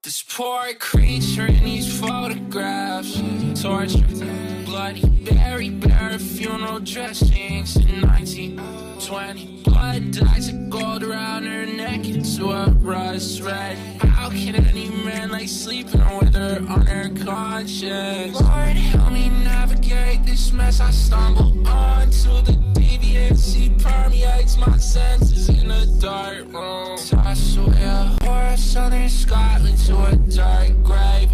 This poor creature in these photographs, tortured, bloody, buried, bare funeral dressings in 1920. Blood dyes of gold around her neck into a rust red. How can any man lay sleeping with her on her conscience? Lord, help me navigate this mess I stumble onto. The deviancy permeates my senses in a dark room. Toss away a horror, southern Scotland to a dark grave.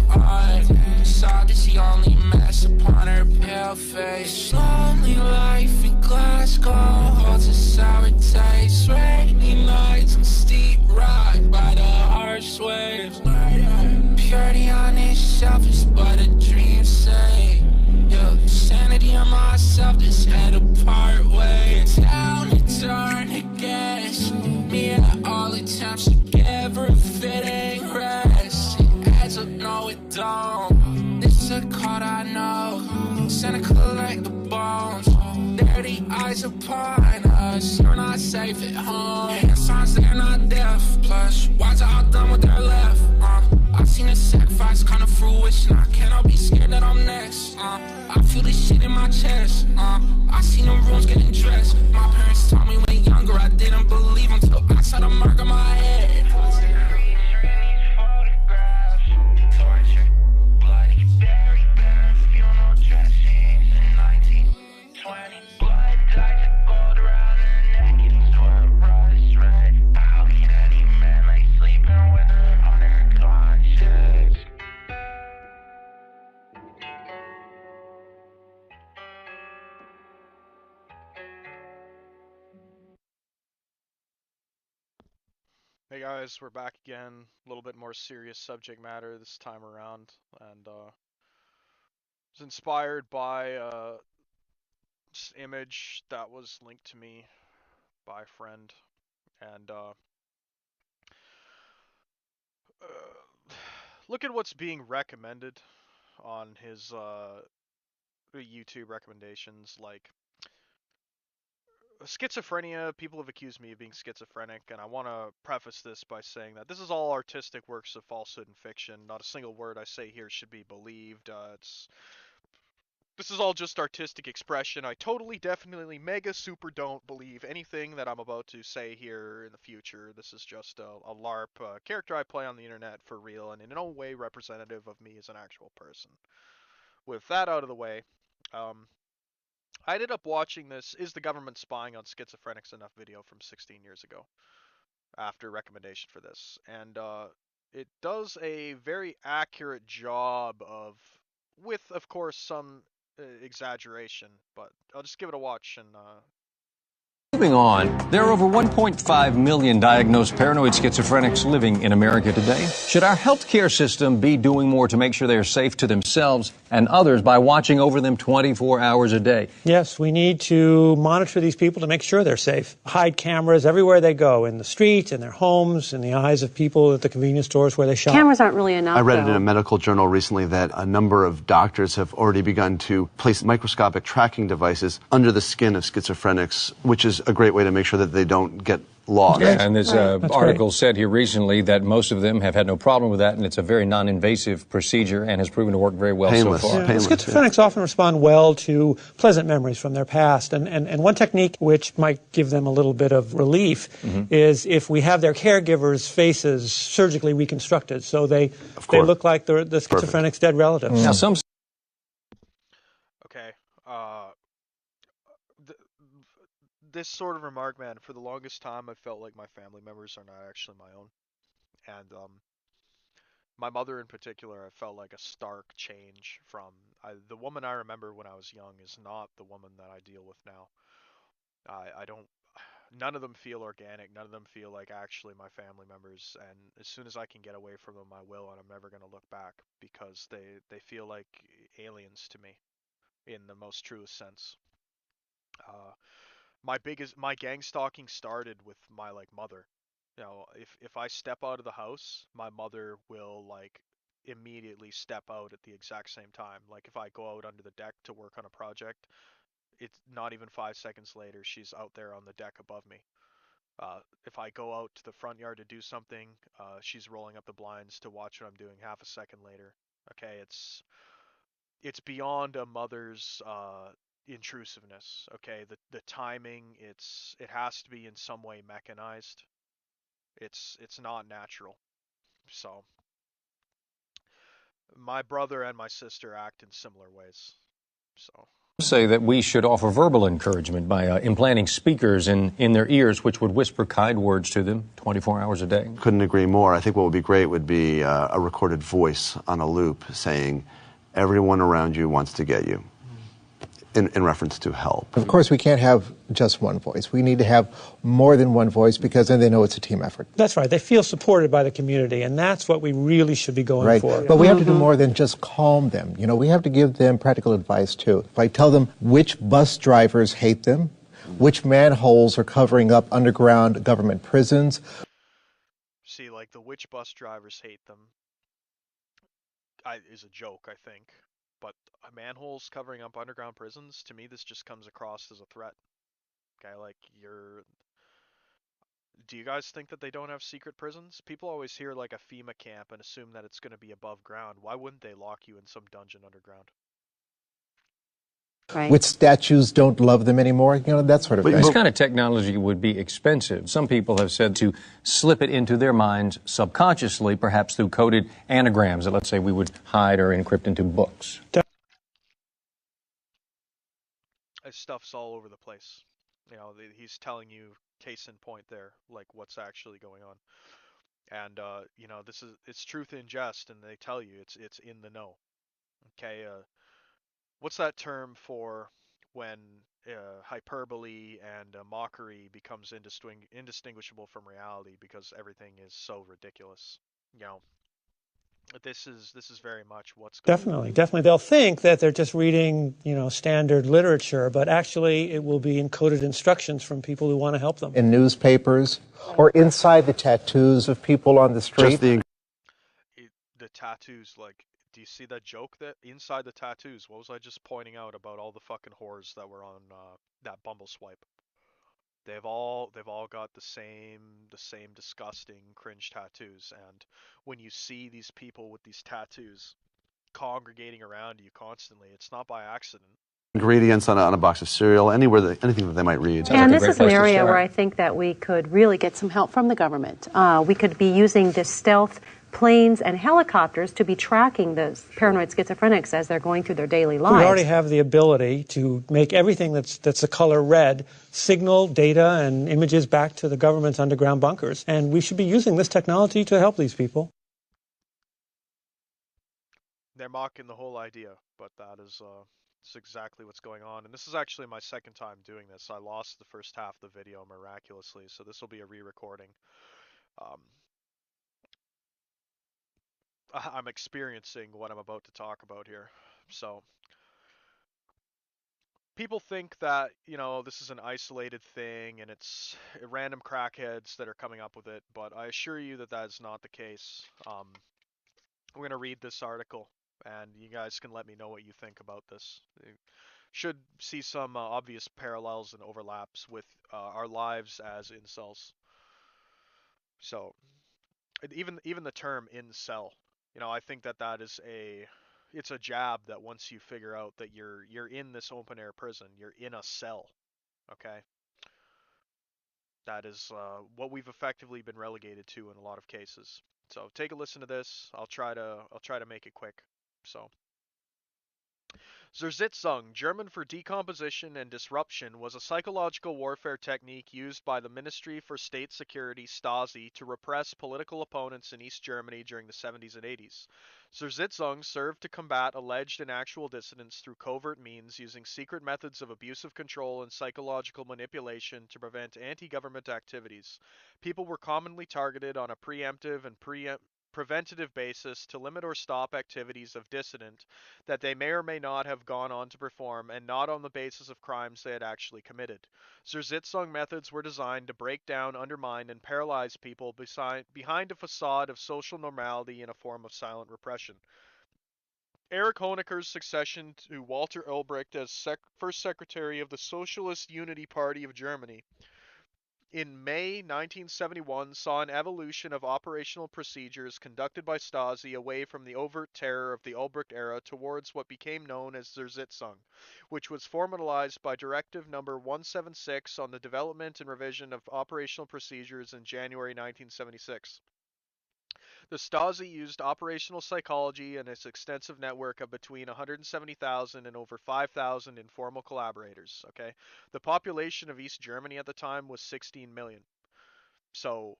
Sod is the only mess upon her pale face. Lonely life in Glasgow holds a sour taste. Rainy nights on steep rock by the harsh waves. Purity on itself is but a dream sake. Sanity on myself just had a part way. Down and turn against me at all attempts to give her a fitting rest. It adds up, no it don't. This is a card I know. Cynical like the bones. Dirty eyes upon us. You're not safe at home. And signs they're not deaf. Plus, why's all done with their left? I've seen a sacrifice kind of fruition. I cannot be scared that I'm next. I feel this shit in my chest. I seen the rooms getting dressed. My parents taught me when younger. I didn't believe until I saw the mark on my head. Hey guys, we're back again. A little bit more serious subject matter this time around, and was inspired by this image that was linked to me by a friend, and look at what's being recommended on his YouTube recommendations, like schizophrenia. People have accused me of being schizophrenic, and I want to preface this by saying that this is all artistic works of falsehood and fiction. Not a single word I say here should be believed. This is all just artistic expression. I totally, definitely, mega, super don't believe anything that I'm about to say here in the future. This is just a LARP character I play on the internet for real, and in no way representative of me as an actual person. With that out of the way, I ended up watching this Is the Government Spying on Schizophrenics Enough video from 16 years ago after recommendation for this. And it does a very accurate job of, with, of course, some exaggeration, but I'll just give it a watch and Moving on, there are over 1.5 million diagnosed paranoid schizophrenics living in America today. Should our healthcare system be doing more to make sure they're safe to themselves and others by watching over them 24 hours a day? Yes, we need to monitor these people to make sure they're safe. Hide cameras everywhere they go, in the streets, in their homes, in the eyes of people at the convenience stores where they shop. Cameras aren't really enough, I read it though. in a medical journal recently that a number of doctors have already begun to place microscopic tracking devices under the skin of schizophrenics, which is a great way to make sure that they don't get lost. Yeah, and this article said here recently that most of them have had no problem with that, and it's a very non-invasive procedure and has proven to work very well Painless. so far. Yeah. Schizophrenics often respond well to pleasant memories from their past, and one technique which might give them a little bit of relief is if we have their caregivers' faces surgically reconstructed so they look like the schizophrenic's dead relatives. Now, some okay. This sort of remark, man, for the longest time I felt like my family members are not actually my own. And my mother in particular, I felt like a stark change from the woman I remember when I was young is not the woman that I deal with now. I don't, none of them feel organic, none of them feel like actually my family members, and as soon as I can get away from them I will, and I'm never going to look back because they feel like aliens to me in the most truest sense. My gang stalking started with my mother. You know, if I step out of the house, my mother will immediately step out at the exact same time. Like if I go out under the deck to work on a project, it's not even 5 seconds later she's out there on the deck above me. If I go out to the front yard to do something, she's rolling up the blinds to watch what I'm doing half a second later. Okay, it's beyond a mother's intrusiveness. Okay, the timing, it has to be in some way mechanized. It's not natural. So my brother and my sister act in similar ways. So Say that we should offer verbal encouragement by implanting speakers in their ears, which would whisper kind words to them 24 hours a day. Couldn't agree more. I think what would be great would be a recorded voice on a loop saying, everyone around you wants to get you, in reference to help. Of course, we can't have just one voice. We need to have more than one voice because then they know it's a team effort. That's right. They feel supported by the community, and that's what we really should be going for. But we have to do more than just calm them. You know, we have to give them practical advice, too. If I tell them which bus drivers hate them, which manholes are covering up underground government prisons. see, like the which bus drivers hate them is a joke, I think. But manholes covering up underground prisons, to me, this just comes across as a threat. Okay, like do you guys think that they don't have secret prisons? People always hear like a FEMA camp and assume that it's going to be above ground. Why wouldn't they lock you in some dungeon underground? Right. Which statues don't love them anymore, you know, that sort of thing. This kind of technology would be expensive. Some people have said to slip it into their minds subconsciously, perhaps through coded anagrams that, let's say, we would hide or encrypt into books. This stuff's all over the place. You know, he's telling you, case in point there, like what's actually going on. And, you know, it's truth in jest, and they tell you it's in the know. Okay, what's that term for when hyperbole and mockery becomes indistinguishable from reality because everything is so ridiculous? You know, this is very much what's going on. Definitely. They'll think that they're just reading, you know, standard literature, but actually it will be encoded instructions from people who want to help them. In newspapers or inside the tattoos of people on the street. The tattoos, like, do you see that joke that inside the tattoos? What was I just pointing out about all the fucking whores that were on that Bumble swipe? They've all got the same disgusting cringe tattoos, and when you see these people with these tattoos congregating around you constantly, it's not by accident. Ingredients on a box of cereal, anything that they might read. And this is an area where I think that we could really get some help from the government. We could be using this stealth planes and helicopters to be tracking those paranoid schizophrenics as they're going through their daily lives. We already have the ability to make everything that's the color red signal data and images back to the government's underground bunkers. And we should be using this technology to help these people. They're mocking the whole idea, but that is it's exactly what's going on. And this is actually my second time doing this. I lost the first half of the video miraculously, so this will be a re-recording. I'm experiencing what I'm about to talk about here. So people think that, you know, this is an isolated thing and it's random crackheads that are coming up with it, but I assure you that that is not the case. We're going to read this article and you guys can let me know what you think about this. You should see some obvious parallels and overlaps with our lives as incels. So even the term incel, you know, I think that is it's a jab that once you figure out that you're in this open air prison, you're in a cell, okay? That is what we've effectively been relegated to in a lot of cases. So take a listen to this. I'll try to make it quick. So zersetzung, German for decomposition and disruption, was a psychological warfare technique used by the Ministry for State Security Stasi to repress political opponents in East Germany during the 70s and 80s. Zersetzung served to combat alleged and actual dissidents through covert means using secret methods of abusive control and psychological manipulation to prevent anti-government activities. People were commonly targeted on a preemptive and preventative basis to limit or stop activities of dissident that they may or may not have gone on to perform, and not on the basis of crimes they had actually committed. Zersetzung methods were designed to break down, undermine, and paralyze people behind a facade of social normality in a form of silent repression. Erich Honecker's succession to Walter Ulbricht as first secretary of the Socialist Unity Party of Germany in May 1971 saw an evolution of operational procedures conducted by Stasi away from the overt terror of the Ulbricht era towards what became known as zersetzung, which was formalized by Directive Number 176 on the development and revision of operational procedures in January 1976. The Stasi used operational psychology and its extensive network of between 170,000 and over 5,000 informal collaborators. Okay, the population of East Germany at the time was 16 million. So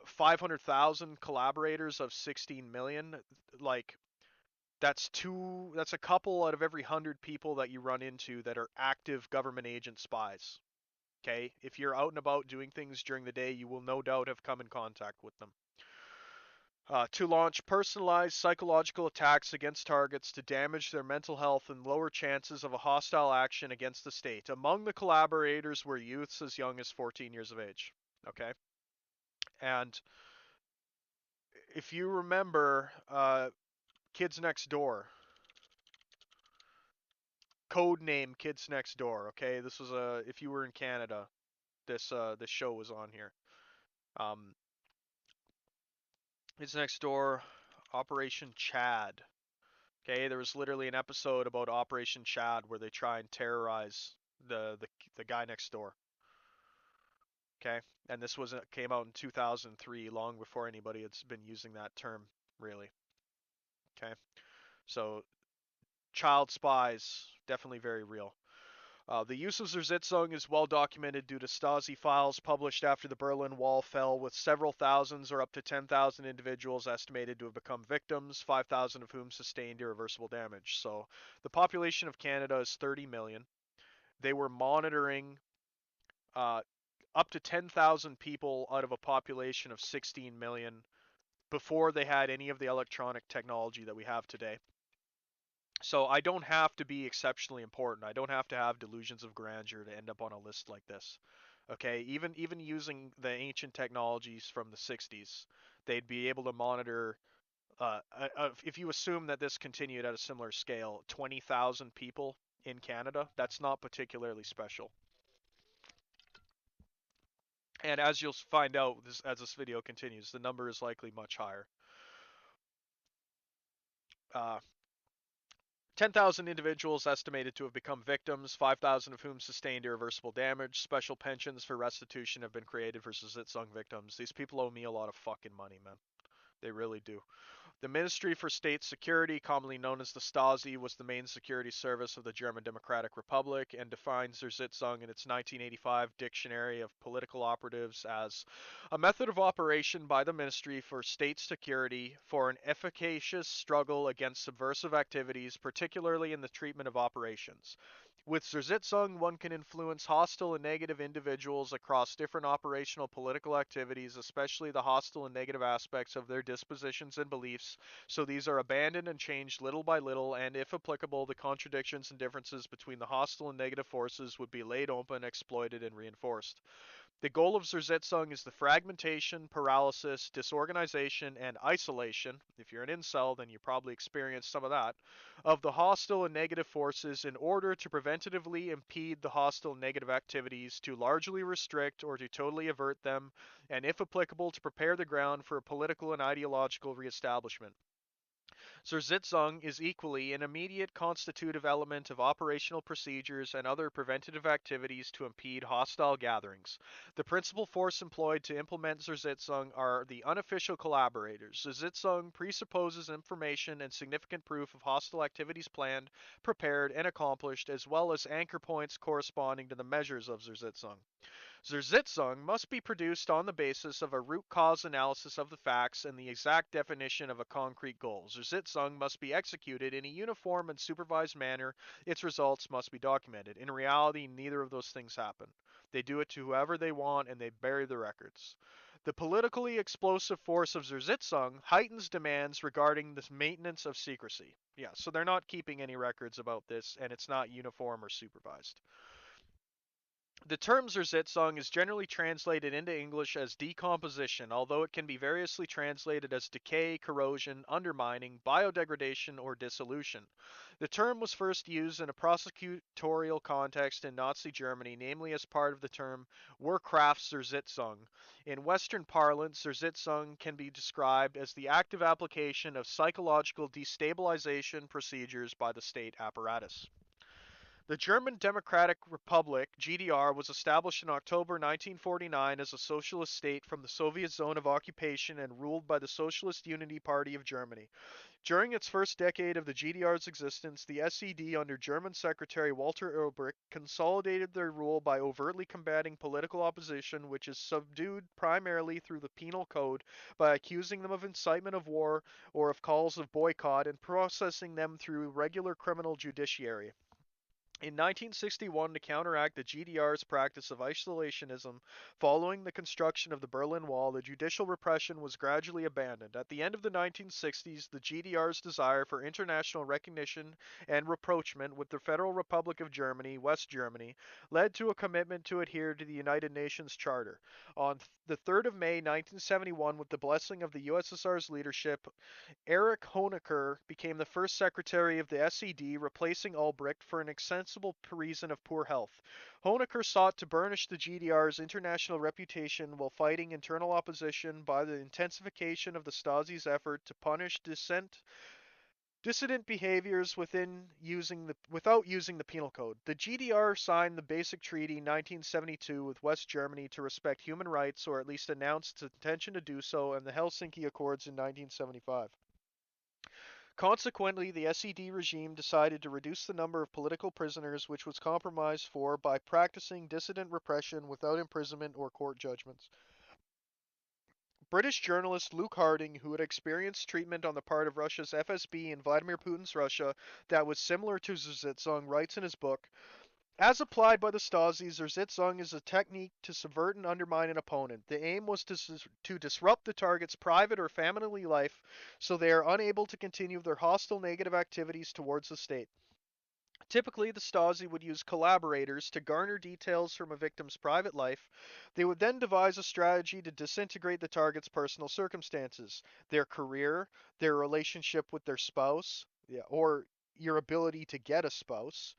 500,000 collaborators of 16 million, like that's a couple out of every 100 people that you run into that are active government agent spies. Okay, if you're out and about doing things during the day, you will no doubt have come in contact with them. To launch personalized psychological attacks against targets to damage their mental health and lower chances of a hostile action against the state. Among the collaborators were youths as young as 14 years of age. Okay? And if you remember Kids Next Door, code name Kids Next Door, okay? This was if you were in Canada, this show was on here. Um, Kids Next Door, Operation Chad. Okay, there was literally an episode about Operation Chad where they try and terrorize the guy next door. Okay, and this was came out in 2003, long before anybody had been using that term really. Okay, so child spies definitely very real. The use of zersetzung is well documented due to Stasi files published after the Berlin Wall fell, with several thousands or up to 10,000 individuals estimated to have become victims, 5,000 of whom sustained irreversible damage. So the population of Canada is 30 million. They were monitoring up to 10,000 people out of a population of 16 million before they had any of the electronic technology that we have today. So I don't have to be exceptionally important. I don't have to have delusions of grandeur to end up on a list like this. Okay, even using the ancient technologies from the 60s, they'd be able to monitor. If you assume that this continued at a similar scale, 20,000 people in Canada, that's not particularly special. And as you'll find out as this video continues, the number is likely much higher. 10,000 individuals estimated to have become victims, 5,000 of whom sustained irreversible damage. Special pensions for restitution have been created for zersetzung victims. These people owe me a lot of fucking money, man. They really do. The Ministry for State Security, commonly known as the Stasi, was the main security service of the German Democratic Republic and defines zersetzung in its 1985 Dictionary of Political Operatives as a method of operation by the Ministry for State Security for an efficacious struggle against subversive activities, particularly in the treatment of operations. With zersetzung, one can influence hostile and negative individuals across different operational political activities, especially the hostile and negative aspects of their dispositions and beliefs, so these are abandoned and changed little by little, and if applicable, the contradictions and differences between the hostile and negative forces would be laid open, exploited, and reinforced. The goal of zersetzung is the fragmentation, paralysis, disorganization, and isolation, if you're an incel, then you probably experienced some of that, of the hostile and negative forces in order to preventatively impede the hostile and negative activities, to largely restrict or to totally avert them, and if applicable, to prepare the ground for a political and ideological reestablishment. Zersetzung is equally an immediate constitutive element of operational procedures and other preventative activities to impede hostile gatherings. The principal force employed to implement Zersetzung are the unofficial collaborators. Zersetzung presupposes information and significant proof of hostile activities planned, prepared, and accomplished, as well as anchor points corresponding to the measures of Zersetzung. Zersetzung must be produced on the basis of a root cause analysis of the facts and the exact definition of a concrete goal. Zersetzung must be executed in a uniform and supervised manner. Its results must be documented. In reality, neither of those things happen. They do it to whoever they want and they bury the records. The politically explosive force of Zersetzung heightens demands regarding the maintenance of secrecy. Yeah, so they're not keeping any records about this, and it's not uniform or supervised. The term zersetzung is generally translated into English as decomposition, although it can be variously translated as decay, corrosion, undermining, biodegradation, or dissolution. The term was first used in a prosecutorial context in Nazi Germany, namely as part of the term Wehrkraftzersetzung. In Western parlance, zersetzung can be described as the active application of psychological destabilization procedures by the state apparatus. The German Democratic Republic (GDR) was established in October 1949 as a socialist state from the Soviet zone of occupation and ruled by the Socialist Unity Party of Germany. During its first decade of the GDR's existence, the SED under German Secretary Walter Ulbricht consolidated their rule by overtly combating political opposition, which is subdued primarily through the penal code, by accusing them of incitement of war or of calls of boycott, and processing them through regular criminal judiciary. In 1961, to counteract the GDR's practice of isolationism following the construction of the Berlin Wall, the judicial repression was gradually abandoned. At the end of the 1960s, the GDR's desire for international recognition and rapprochement with the Federal Republic of Germany, West Germany, led to a commitment to adhere to the United Nations Charter. On the 3rd of May 1971, with the blessing of the USSR's leadership, Erich Honecker became the first secretary of the SED, replacing Ulbricht for an extensible reason of poor health. Honecker sought to burnish the GDR's international reputation while fighting internal opposition by the intensification of the Stasi's effort to punish dissident behaviors without using the penal code. The GDR signed the Basic Treaty 1972 with West Germany to respect human rights, or at least announced its intention to do so, and the Helsinki Accords in 1975. Consequently, the SED regime decided to reduce the number of political prisoners, which was compromised for by practicing dissident repression without imprisonment or court judgments. British journalist Luke Harding, who had experienced treatment on the part of Russia's FSB in Vladimir Putin's Russia that was similar to zersetzung, writes in his book, as applied by the Stasi, zersetzung is a technique to subvert and undermine an opponent. The aim was to disrupt the target's private or family life so they are unable to continue their hostile negative activities towards the state. Typically, the Stasi would use collaborators to garner details from a victim's private life. They would then devise a strategy to disintegrate the target's personal circumstances, their career, their relationship with their spouse, or your ability to get a spouse,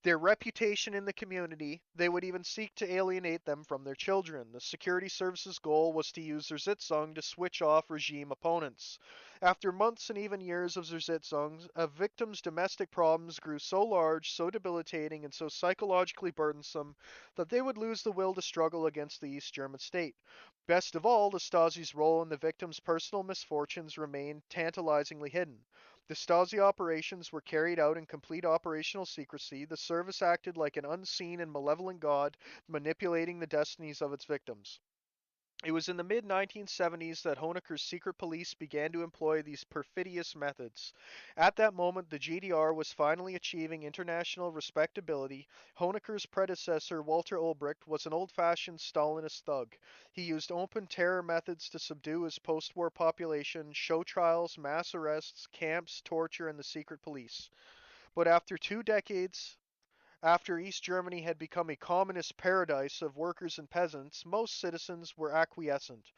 their reputation in the community. They would even seek to alienate them from their children. The security services goal was to use zersetzung to switch off regime opponents. After months and even years of zersetzung, a victim's domestic problems grew so large, so debilitating, and so psychologically burdensome that they would lose the will to struggle against the East German state. Best of all, the Stasi's role in the victim's personal misfortunes remained tantalizingly hidden. The Stasi operations were carried out in complete operational secrecy. The service acted like an unseen and malevolent god, manipulating the destinies of its victims. It was in the mid-1970s that Honecker's secret police began to employ these perfidious methods. At that moment, the GDR was finally achieving international respectability. Honecker's predecessor, Walter Ulbricht, was an old-fashioned Stalinist thug. He used open terror methods to subdue his post-war population, show trials, mass arrests, camps, torture, and the secret police. But after 2 decades, after East Germany had become a communist paradise of workers and peasants, most citizens were acquiescent.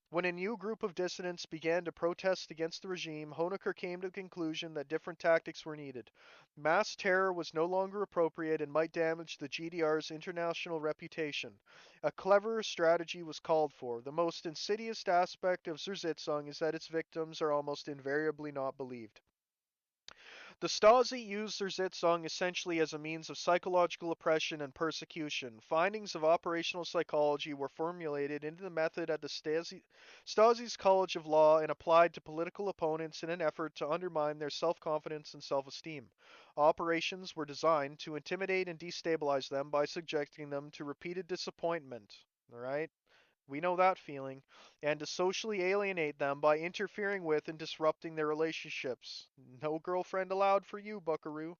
When a new group of dissidents began to protest against the regime, Honecker came to the conclusion that different tactics were needed. Mass terror was no longer appropriate and might damage the GDR's international reputation. A cleverer strategy was called for. The most insidious aspect of Zersetzung is that its victims are almost invariably not believed. The Stasi used zersetzung essentially as a means of psychological oppression and persecution. Findings of operational psychology were formulated into the method at the Stasi's College of Law and applied to political opponents in an effort to undermine their self-confidence and self-esteem. Operations were designed to intimidate and destabilize them by subjecting them to repeated disappointment. All right? We know that feeling. And to socially alienate them by interfering with and disrupting their relationships. No girlfriend allowed for you, buckaroo.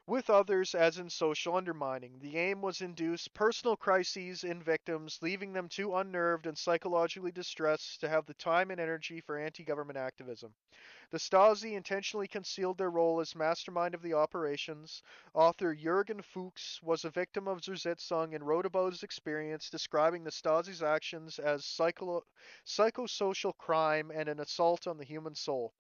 with others as in social undermining. The aim was induce personal crises in victims, leaving them too unnerved and psychologically distressed to have the time and energy for anti-government activism. The Stasi intentionally concealed their role as mastermind of the operations. Author Jürgen Fuchs was a victim of zersetzung and wrote about his experience, describing the Stasi's actions as psychosocial crime and an assault on the human soul.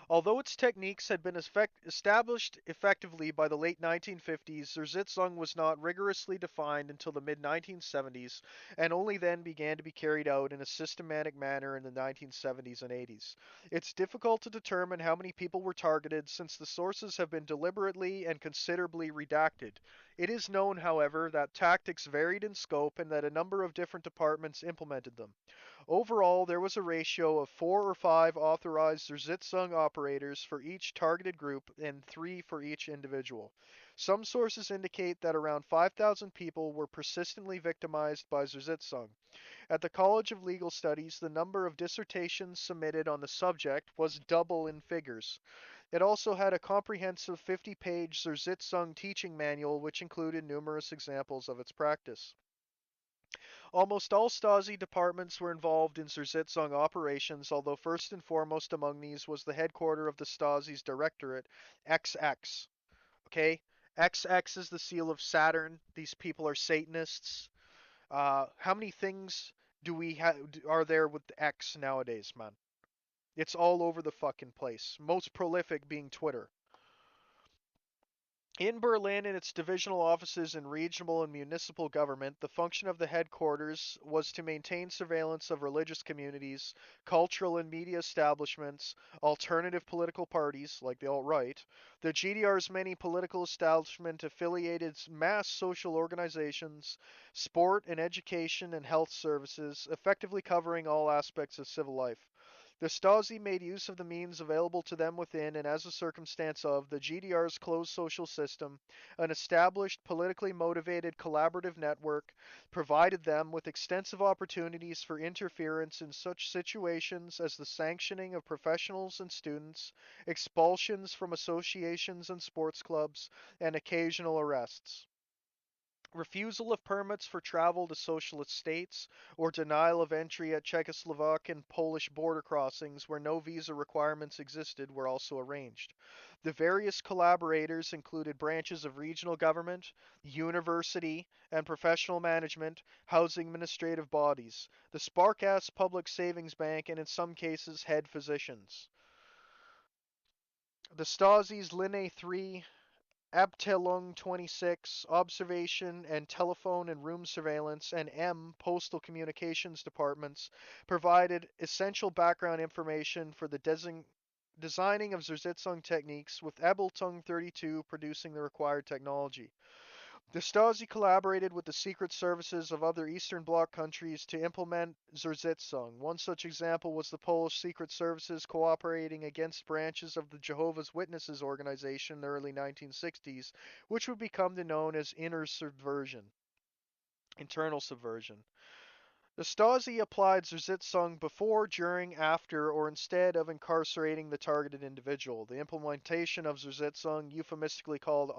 Although its techniques had been established effectively by the late 1950s, zersetzung was not rigorously defined until the mid 1970s, and only then began to be carried out in a systematic manner in the 1970s and 80s. It's difficult to determine how many people were targeted since the sources have been deliberately and considerably redacted. It is known, however, that tactics varied in scope and that a number of different departments implemented them. Overall, there was a ratio of 4 or 5 authorized Zersitzung operators for each targeted group and 3 for each individual. Some sources indicate that around 5,000 people were persistently victimized by Zersitzung. At the College of Legal Studies, the number of dissertations submitted on the subject was double in figures. It also had a comprehensive 50-page Zersitzung teaching manual which included numerous examples of its practice. Almost all Stasi departments were involved in Zersitzung operations, although first and foremost among these was the headquarters of the Stasi's directorate, XX. Okay? XX is the seal of Saturn. These people are Satanists. How many things are there with the X nowadays, man? It's all over the fucking place. Most prolific being Twitter. In Berlin and its divisional offices in regional and municipal government, the function of the headquarters was to maintain surveillance of religious communities, cultural and media establishments, alternative political parties like the alt-right, the GDR's many political establishment affiliated mass social organizations, sport and education and health services, effectively covering all aspects of civil life. The Stasi made use of the means available to them within and as a circumstance of the GDR's closed social system, an established politically motivated collaborative network, provided them with extensive opportunities for interference in such situations as the sanctioning of professionals and students, expulsions from associations and sports clubs, and occasional arrests. Refusal of permits for travel to socialist states, or denial of entry at Czechoslovak and Polish border crossings where no visa requirements existed were also arranged. The various collaborators included branches of regional government, university and professional management, housing administrative bodies, the Sparkasse Public Savings Bank, and in some cases head physicians. The Stasi's Linne 3 Abteilung 26, Observation and Telephone and Room Surveillance, and M, Postal Communications Departments, provided essential background information for the designing of Zersitzung techniques, with Abteilung 32 producing the required technology. The Stasi collaborated with the secret services of other Eastern Bloc countries to implement Zersitzung. One such example was the Polish secret services cooperating against branches of the Jehovah's Witnesses organization in the early 1960s, which would become known as internal subversion. The Stasi applied Zersitzung before, during, after, or instead of incarcerating the targeted individual. The implementation of Zersitzung, euphemistically called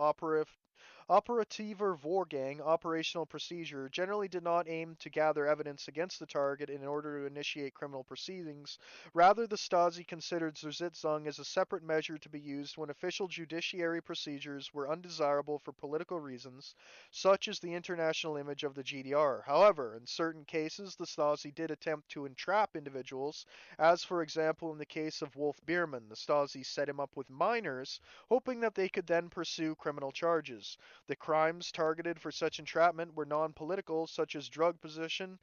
Operativer Vorgang, operational procedure, generally did not aim to gather evidence against the target in order to initiate criminal proceedings. Rather, the Stasi considered Zersitzung as a separate measure to be used when official judiciary procedures were undesirable for political reasons, such as the international image of the GDR. However, in certain cases, the Stasi did attempt to entrap individuals, as for example in the case of Wolf Biermann. The Stasi set him up with minors, hoping that they could then pursue criminal charges. The crimes targeted for such entrapment were non-political, such as drug possession,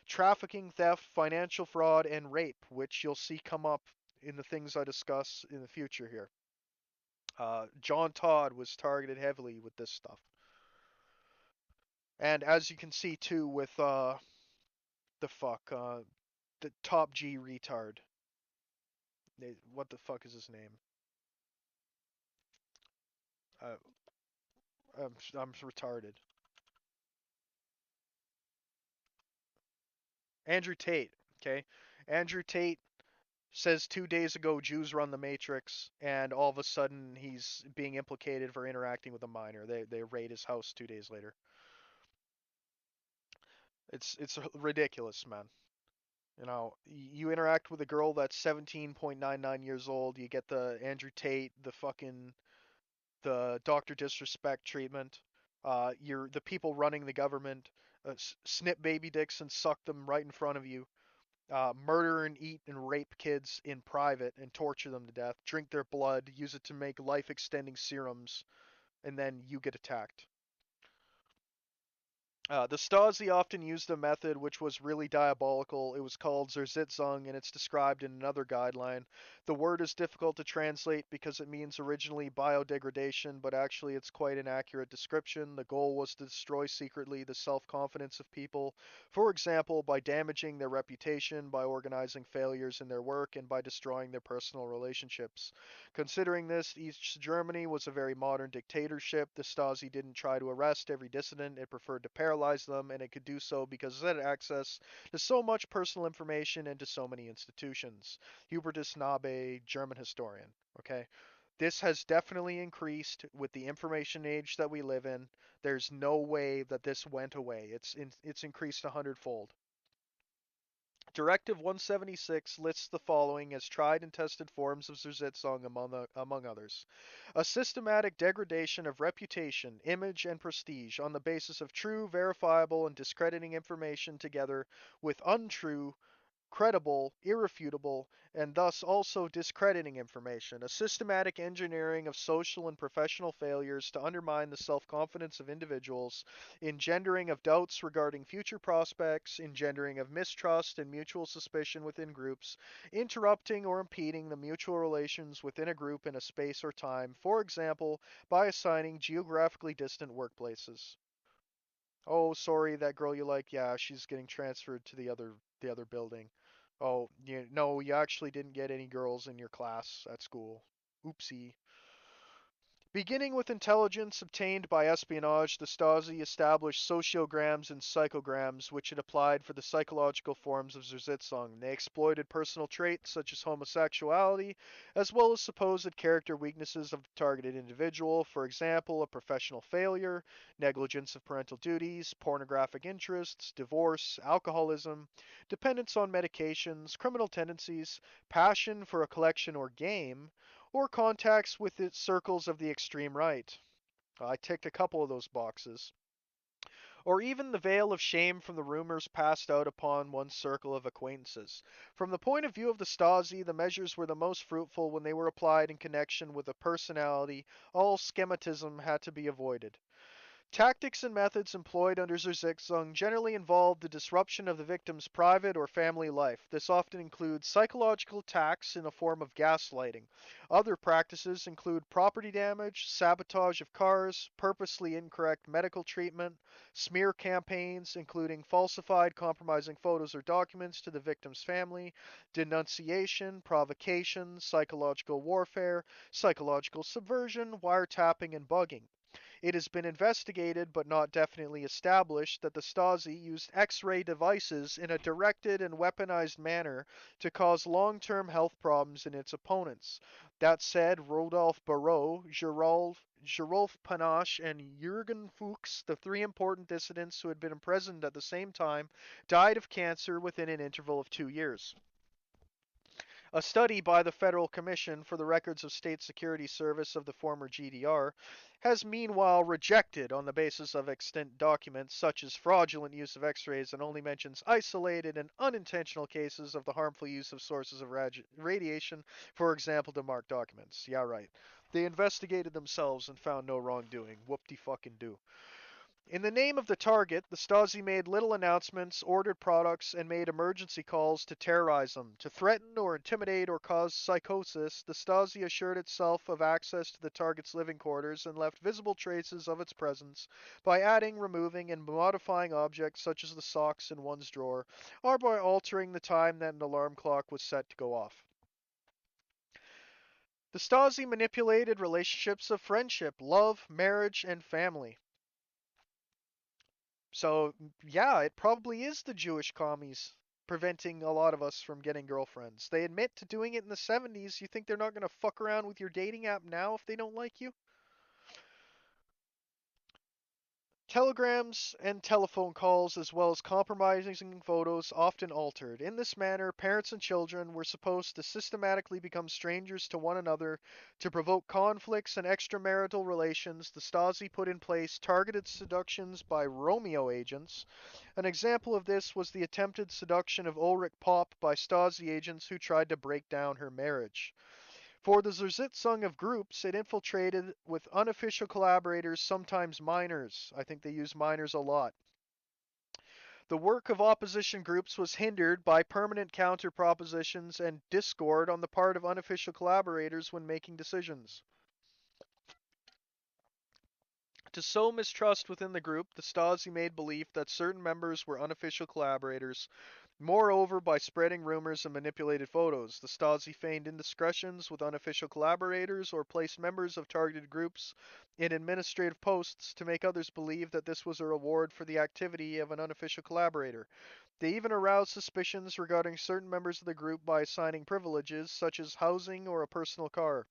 trafficking, theft, financial fraud, and rape, which you'll see come up in the things I discuss in the future here. John Todd was targeted heavily with this stuff. And as you can see too with the top G retard. What the fuck is his name? Uh, I'm retarded. Andrew Tate. Okay, Andrew Tate says 2 days ago Jews run the Matrix, and all of a sudden he's being implicated for interacting with a minor. They raid his house 2 days later. It's ridiculous, man. You know, you interact with a girl that's 17.99 years old, you get the Andrew Tate, the Dr. Disrespect treatment. You're the people running the government snip baby dicks and suck them right in front of you. Murder and eat and rape kids in private and torture them to death. Drink their blood, use it to make life-extending serums, and then you get attacked. The Stasi often used a method which was really diabolical. It was called zersetzung, and it's described in another guideline. The word is difficult to translate because it means originally biodegradation, but actually it's quite an accurate description. The goal was to destroy secretly the self-confidence of people, for example, by damaging their reputation, by organizing failures in their work, and by destroying their personal relationships. Considering this, East Germany was a very modern dictatorship. The Stasi didn't try to arrest every dissident, it preferred to paralyze them, and it could do so because it had access to so much personal information and to so many institutions. Hubertus Nabe, German historian. Okay? This has definitely increased with the information age that we live in. There's no way that this went away. It's increased 100-fold. Directive 176 lists the following as tried and tested forms of zersetzung among others. A systematic degradation of reputation, image, and prestige on the basis of true, verifiable, and discrediting information together with untrue, credible, irrefutable, and thus also discrediting information, a systematic engineering of social and professional failures to undermine the self-confidence of individuals, engendering of doubts regarding future prospects, engendering of mistrust and mutual suspicion within groups, interrupting or impeding the mutual relations within a group in a space or time, for example, by assigning geographically distant workplaces. Oh, sorry, that girl you like, yeah, she's getting transferred to the other building. Oh, no, you actually didn't get any girls in your class at school. Oopsie. Beginning with intelligence obtained by espionage, the Stasi established sociograms and psychograms, which it applied for the psychological forms of zersetzung. They exploited personal traits such as homosexuality, as well as supposed character weaknesses of the targeted individual, for example, a professional failure, negligence of parental duties, pornographic interests, divorce, alcoholism, dependence on medications, criminal tendencies, passion for a collection or game, or contacts with its circles of the extreme right. I ticked a couple of those boxes. Or even the veil of shame from the rumors passed out upon one's circle of acquaintances. From the point of view of the Stasi, the measures were the most fruitful when they were applied in connection with a personality. All schematism had to be avoided. Tactics and methods employed under zersetzung generally involve the disruption of the victim's private or family life. This often includes psychological attacks in the form of gaslighting. Other practices include property damage, sabotage of cars, purposely incorrect medical treatment, smear campaigns, including falsified compromising photos or documents to the victim's family, denunciation, provocation, psychological warfare, psychological subversion, wiretapping, and bugging. It has been investigated but not definitely established that the Stasi used X-ray devices in a directed and weaponized manner to cause long-term health problems in its opponents. That said, Rodolphe Barrot, Gerolf Panache, and Jürgen Fuchs, the three important dissidents who had been imprisoned at the same time, died of cancer within an interval of 2 years. A study by the Federal Commission for the Records of State Security Service of the former GDR has meanwhile rejected on the basis of extant documents such as fraudulent use of x-rays and only mentions isolated and unintentional cases of the harmful use of sources of radiation, for example, to mark documents. Yeah, right. They investigated themselves and found no wrongdoing. Whoop-de-fucking-do. In the name of the target, the Stasi made little announcements, ordered products, and made emergency calls to terrorize them. To threaten or intimidate or cause psychosis, the Stasi assured itself of access to the target's living quarters and left visible traces of its presence by adding, removing, and modifying objects such as the socks in one's drawer, or by altering the time that an alarm clock was set to go off. The Stasi manipulated relationships of friendship, love, marriage, and family. So, yeah, it probably is the Jewish commies. preventing a lot of us from getting girlfriends. They admit to doing it in the 70s. You think they're not going to fuck around with your dating app now if they don't like you? Telegrams and telephone calls, as well as compromising photos, often altered. In this manner, parents and children were supposed to systematically become strangers to one another to provoke conflicts and extramarital relations. The Stasi put in place targeted seductions by Romeo agents. An example of this was the attempted seduction of Ulrich Popp by Stasi agents who tried to break down her marriage. For the zersetzung of groups, it infiltrated with unofficial collaborators, sometimes minors. I think they use minors a lot. The work of opposition groups was hindered by permanent counter propositions and discord on the part of unofficial collaborators when making decisions. To sow mistrust within the group, the Stasi made belief that certain members were unofficial collaborators. Moreover, by spreading rumors and manipulated photos, the Stasi feigned indiscretions with unofficial collaborators or placed members of targeted groups in administrative posts to make others believe that this was a reward for the activity of an unofficial collaborator. They even aroused suspicions regarding certain members of the group by assigning privileges, such as housing or a personal car.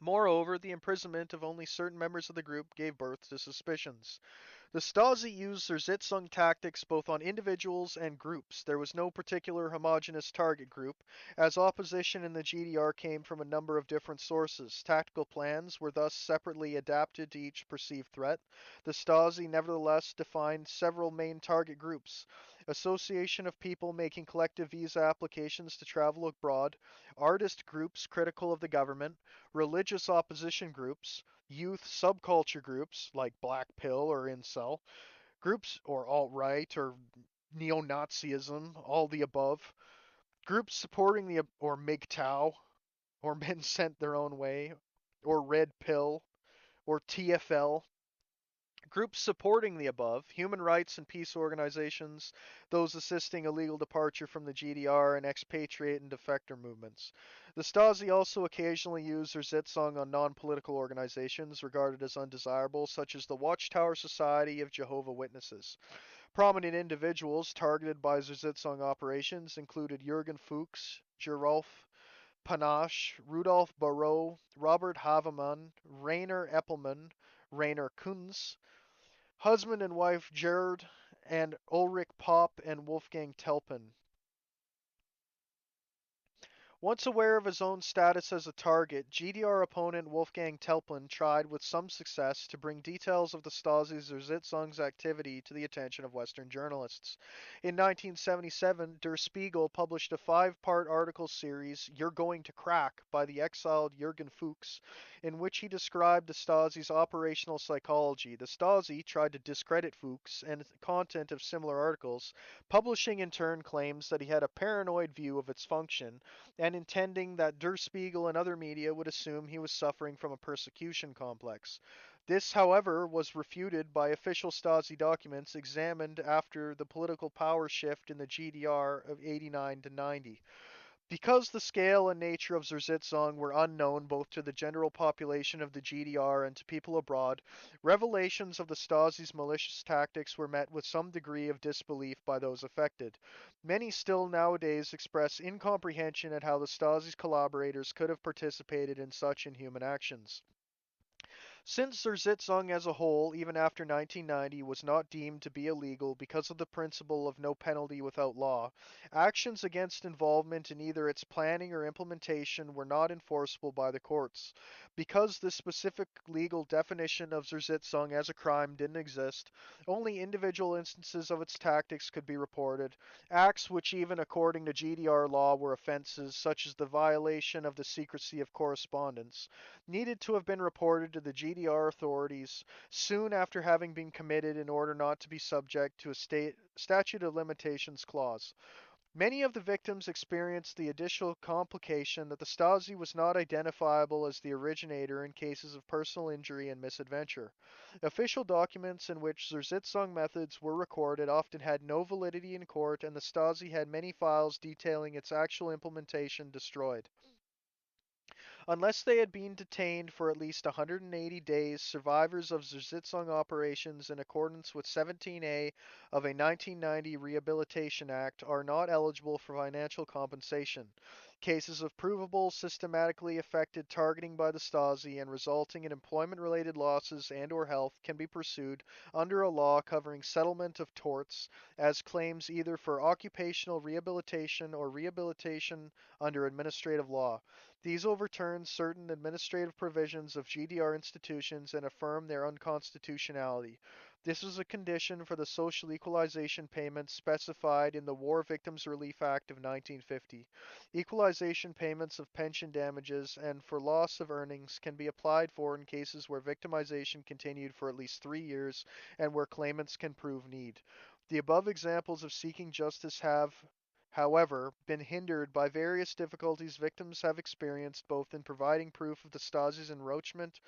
Moreover, the imprisonment of only certain members of the group gave birth to suspicions. The Stasi used their Sitzung tactics both on individuals and groups. There was no particular homogeneous target group, as opposition in the GDR came from a number of different sources. Tactical plans were thus separately adapted to each perceived threat. The Stasi nevertheless defined several main target groups: association of people making collective visa applications to travel abroad, artist groups critical of the government, religious opposition groups, youth subculture groups like Black Pill or Incel, groups or alt-right or neo-Nazism, all the above, groups supporting the or MGTOW or Men Sent Their Own Way or Red Pill or TFL, groups supporting the above, human rights and peace organizations, those assisting illegal departure from the GDR, and expatriate and defector movements. The Stasi also occasionally use their Sitzung on non-political organizations regarded as undesirable, such as the Watchtower Society of Jehovah Witnesses. Prominent individuals targeted by their Sitzung operations included Jürgen Fuchs, Gerolf Panache, Rudolf Barrot, Robert Havemann, Rainer Eppelmann, Rainer Kunz, husband and wife Gerard, and Ulrich Popp and Wolfgang Telpin. Once aware of his own status as a target, GDR opponent Wolfgang Telpin tried with some success to bring details of the Stasi's or Sitzung's activity to the attention of Western journalists. In 1977, Der Spiegel published a 5-part article series, You're Going to Crack, by the exiled Jürgen Fuchs, in which he described the Stasi's operational psychology. The Stasi tried to discredit Fuchs and the content of similar articles, publishing in turn claims that he had a paranoid view of its function, and intending that Der Spiegel and other media would assume he was suffering from a persecution complex. This, however, was refuted by official Stasi documents examined after the political power shift in the GDR of 89 to 90. Because the scale and nature of Zersetzung were unknown both to the general population of the GDR and to people abroad, revelations of the Stasi's malicious tactics were met with some degree of disbelief by those affected. Many still nowadays express incomprehension at how the Stasi's collaborators could have participated in such inhuman actions. Since Zersetzung as a whole, even after 1990, was not deemed to be illegal because of the principle of no penalty without law, actions against involvement in either its planning or implementation were not enforceable by the courts. Because the specific legal definition of Zersetzung as a crime didn't exist, only individual instances of its tactics could be reported. Acts which even according to GDR law were offenses, such as the violation of the secrecy of correspondence, needed to have been reported to the GDR authorities soon after having been committed in order not to be subject to a statute of limitations clause. Many of the victims experienced the additional complication that the Stasi was not identifiable as the originator in cases of personal injury and misadventure. Official documents in which Zersetzung methods were recorded often had no validity in court, and the Stasi had many files detailing its actual implementation destroyed. Unless they had been detained for at least 180 days, survivors of zersetzung operations in accordance with 17A of a 1990 Rehabilitation Act are not eligible for financial compensation. Cases of provable systematically affected targeting by the Stasi and resulting in employment-related losses and/or health can be pursued under a law covering settlement of torts as claims either for occupational rehabilitation or rehabilitation under administrative law. These overturn certain administrative provisions of GDR institutions and affirm their unconstitutionality. This was a condition for the social equalization payments specified in the War Victims Relief Act of 1950. Equalization payments of pension damages and for loss of earnings can be applied for in cases where victimization continued for at least 3 years and where claimants can prove need. The above examples of seeking justice have, however, been hindered by various difficulties victims have experienced both in providing proof of the Stasi's enroachment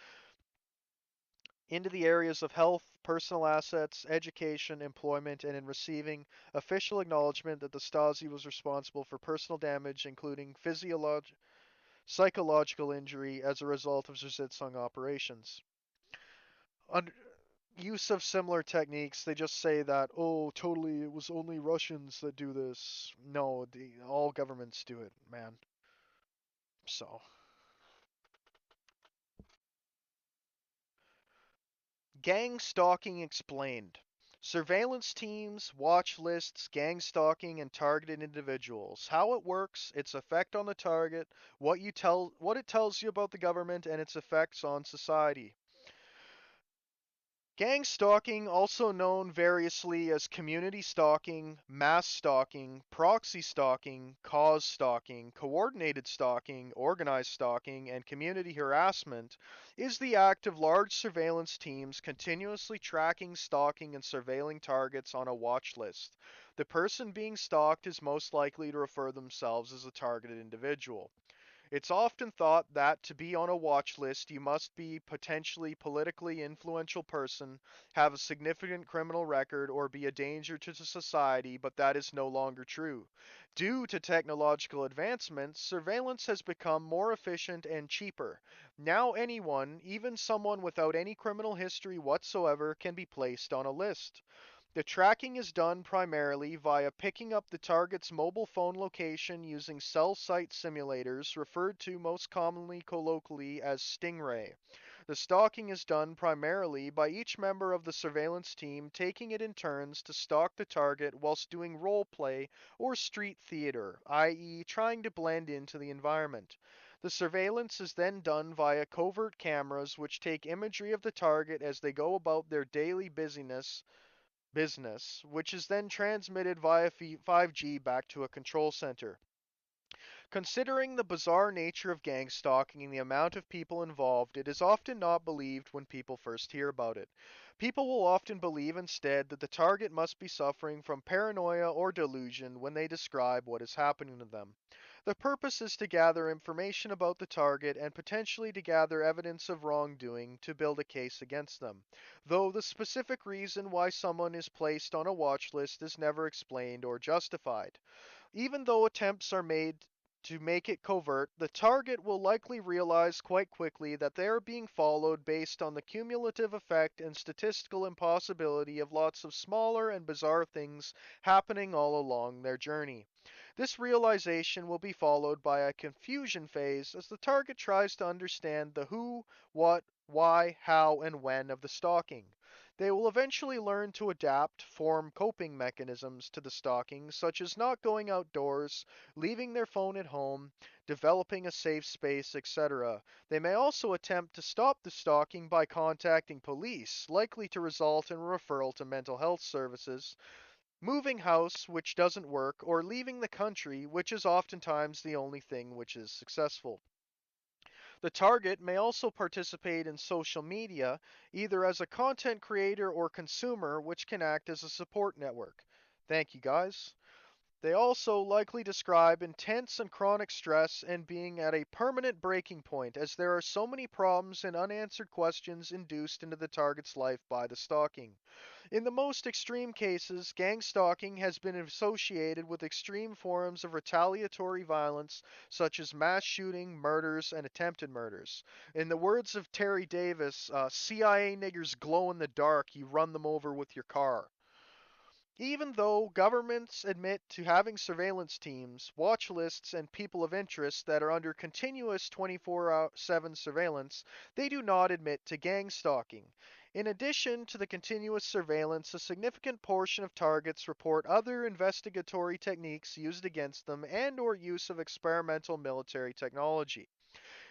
into the areas of health, personal assets, education, employment, and in receiving official acknowledgement that the Stasi was responsible for personal damage, including psychological injury as a result of Zersetzung operations. Under use of similar techniques, they just say that, oh, totally, it was only Russians that do this. No, all governments do it, man. So, gang stalking explained. Surveillance teams, watch lists, gang stalking, and targeted individuals. How it works, its effect on the target, what it tells you about the government, and its effects on society. Gang stalking, also known variously as community stalking, mass stalking, proxy stalking, cause stalking, coordinated stalking, organized stalking, and community harassment, is the act of large surveillance teams continuously tracking, stalking, and surveilling targets on a watch list. The person being stalked is most likely to refer themselves as a targeted individual. It's often thought that to be on a watch list, you must be potentially politically influential person, have a significant criminal record, or be a danger to society, but that is no longer true. Due to technological advancements, surveillance has become more efficient and cheaper. Now anyone, even someone without any criminal history whatsoever, can be placed on a list. The tracking is done primarily via picking up the target's mobile phone location using cell site simulators, referred to most commonly colloquially as Stingray. The stalking is done primarily by each member of the surveillance team taking it in turns to stalk the target whilst doing role play or street theater, i.e., trying to blend into the environment. The surveillance is then done via covert cameras which take imagery of the target as they go about their daily business, which is then transmitted via 5G back to a control center. Considering the bizarre nature of gang stalking and the amount of people involved, it is often not believed when people first hear about it. People will often believe instead that the target must be suffering from paranoia or delusion when they describe what is happening to them. The purpose is to gather information about the target and potentially to gather evidence of wrongdoing to build a case against them, though the specific reason why someone is placed on a watch list is never explained or justified. Even though attempts are made to make it covert, the target will likely realize quite quickly that they are being followed based on the cumulative effect and statistical impossibility of lots of smaller and bizarre things happening all along their journey. This realization will be followed by a confusion phase as the target tries to understand the who, what, why, how, and when of the stalking. They will eventually learn to adapt, form coping mechanisms to the stalking, such as not going outdoors, leaving their phone at home, developing a safe space, etc. They may also attempt to stop the stalking by contacting police, likely to result in a referral to mental health services, moving house, which doesn't work, or leaving the country, which is oftentimes the only thing which is successful. The target may also participate in social media, either as a content creator or consumer, which can act as a support network. Thank you, guys. They also likely describe intense and chronic stress and being at a permanent breaking point, as there are so many problems and unanswered questions induced into the target's life by the stalking. In the most extreme cases, gang stalking has been associated with extreme forms of retaliatory violence such as mass shooting, murders, and attempted murders. In the words of Terry Davis, CIA niggers glow in the dark, you run them over with your car. Even though governments admit to having surveillance teams, watch lists, and people of interest that are under continuous 24/7 surveillance, they do not admit to gang stalking. In addition to the continuous surveillance, a significant portion of targets report other investigatory techniques used against them and/or use of experimental military technology.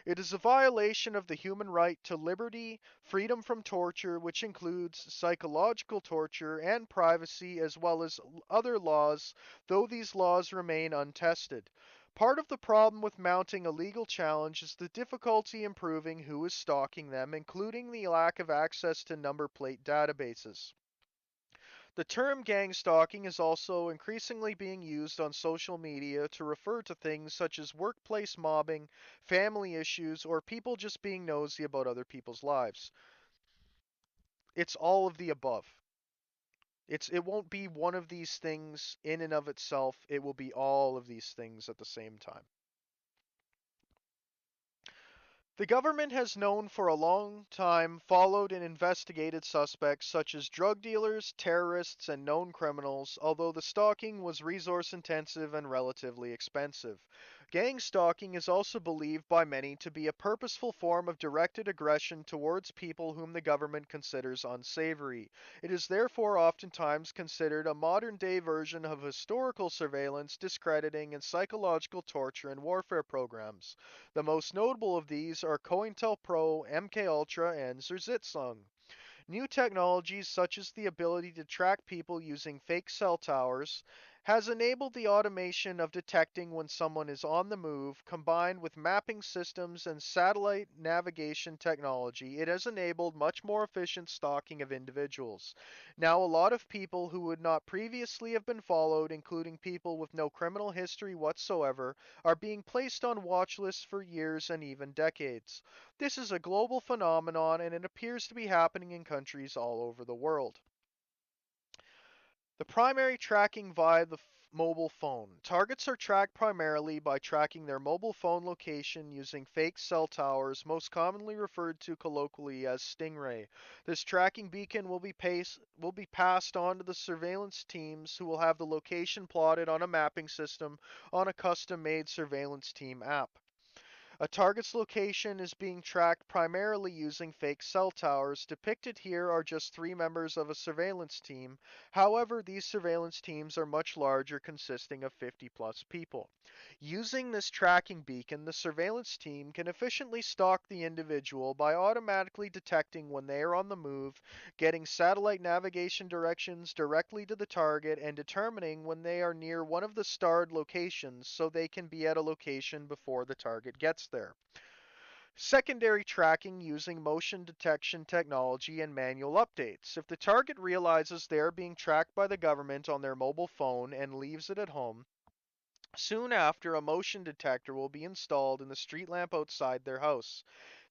It is a violation of the human right to liberty, freedom from torture, which includes psychological torture, and privacy, as well as other laws, though these laws remain untested. Part of the problem with mounting a legal challenge is the difficulty in proving who is stalking them, including the lack of access to number plate databases. The term gang stalking is also increasingly being used on social media to refer to things such as workplace mobbing, family issues, or people just being nosy about other people's lives. It's all of the above. It won't be one of these things in and of itself. It will be all of these things at the same time. The government has known for a long time followed and investigated suspects such as drug dealers, terrorists, and known criminals, although the stalking was resource intensive and relatively expensive. Gang stalking is also believed by many to be a purposeful form of directed aggression towards people whom the government considers unsavory. It is therefore oftentimes considered a modern day version of historical surveillance, discrediting, and psychological torture and warfare programs. The most notable of these are COINTELPRO, MKUltra, and zersetzung. New technologies such as the ability to track people using fake cell towers has enabled the automation of detecting when someone is on the move. Combined with mapping systems and satellite navigation technology, it has enabled much more efficient stalking of individuals. Now, a lot of people who would not previously have been followed, including people with no criminal history whatsoever, are being placed on watch lists for years and even decades. This is a global phenomenon, and it appears to be happening in countries all over the world. The primary tracking via the mobile phone. Targets are tracked primarily by tracking their mobile phone location using fake cell towers, most commonly referred to colloquially as Stingray. This tracking beacon will be passed on to the surveillance teams, who will have the location plotted on a mapping system on a custom-made surveillance team app. A target's location is being tracked primarily using fake cell towers. Depicted here are just three members of a surveillance team. However, these surveillance teams are much larger, consisting of 50 plus people. Using this tracking beacon, the surveillance team can efficiently stalk the individual by automatically detecting when they are on the move, getting satellite navigation directions directly to the target, and determining when they are near one of the starred locations so they can be at a location before the target gets there. Secondary tracking using motion detection technology and manual updates. If the target realizes they are being tracked by the government on their mobile phone and leaves it at home, soon after, a motion detector will be installed in the street lamp outside their house.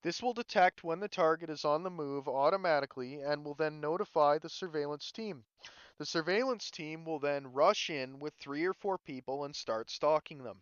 This will detect when the target is on the move automatically and will then notify the surveillance team. The surveillance team will then rush in with 3 or 4 people and start stalking them.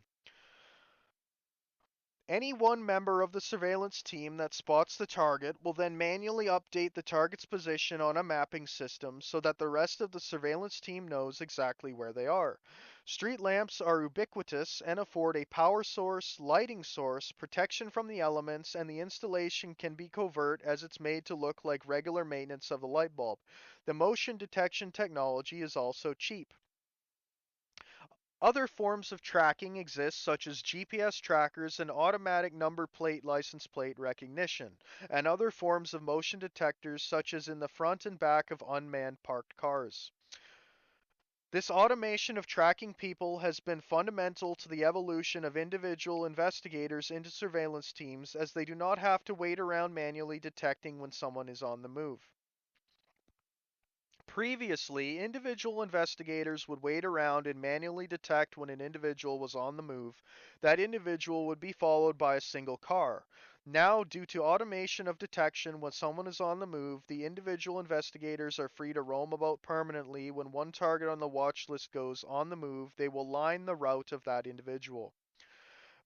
Any one member of the surveillance team that spots the target will then manually update the target's position on a mapping system so that the rest of the surveillance team knows exactly where they are. Street lamps are ubiquitous and afford a power source, lighting source, protection from the elements, and the installation can be covert as it's made to look like regular maintenance of the light bulb. The motion detection technology is also cheap. Other forms of tracking exist, such as GPS trackers and automatic number plate license plate recognition, and other forms of motion detectors, such as in the front and back of unmanned parked cars. This automation of tracking people has been fundamental to the evolution of individual investigators into surveillance teams, as they do not have to wait around manually detecting when someone is on the move. Previously, individual investigators would wait around and manually detect when an individual was on the move. That individual would be followed by a single car. Now, due to automation of detection when someone is on the move, the individual investigators are free to roam about permanently. When one target on the watch list goes on the move, they will line the route of that individual.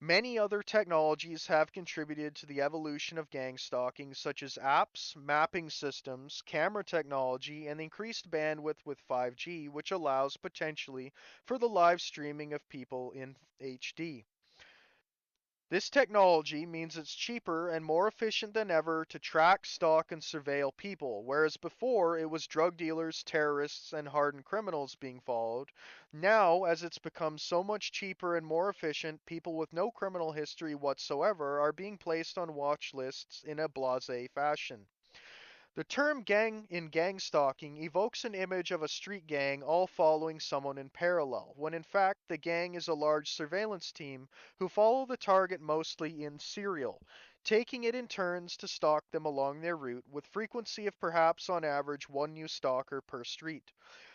Many other technologies have contributed to the evolution of gang stalking, such as apps, mapping systems, camera technology, and increased bandwidth with 5G, which allows potentially for the live streaming of people in HD. This technology means it's cheaper and more efficient than ever to track, stalk, and surveil people, whereas before it was drug dealers, terrorists, and hardened criminals being followed. Now, as it's become so much cheaper and more efficient, people with no criminal history whatsoever are being placed on watch lists in a blasé fashion. The term gang in gang stalking evokes an image of a street gang all following someone in parallel, when in fact the gang is a large surveillance team who follow the target mostly in serial, taking it in turns to stalk them along their route, with frequency of perhaps on average one new stalker per street.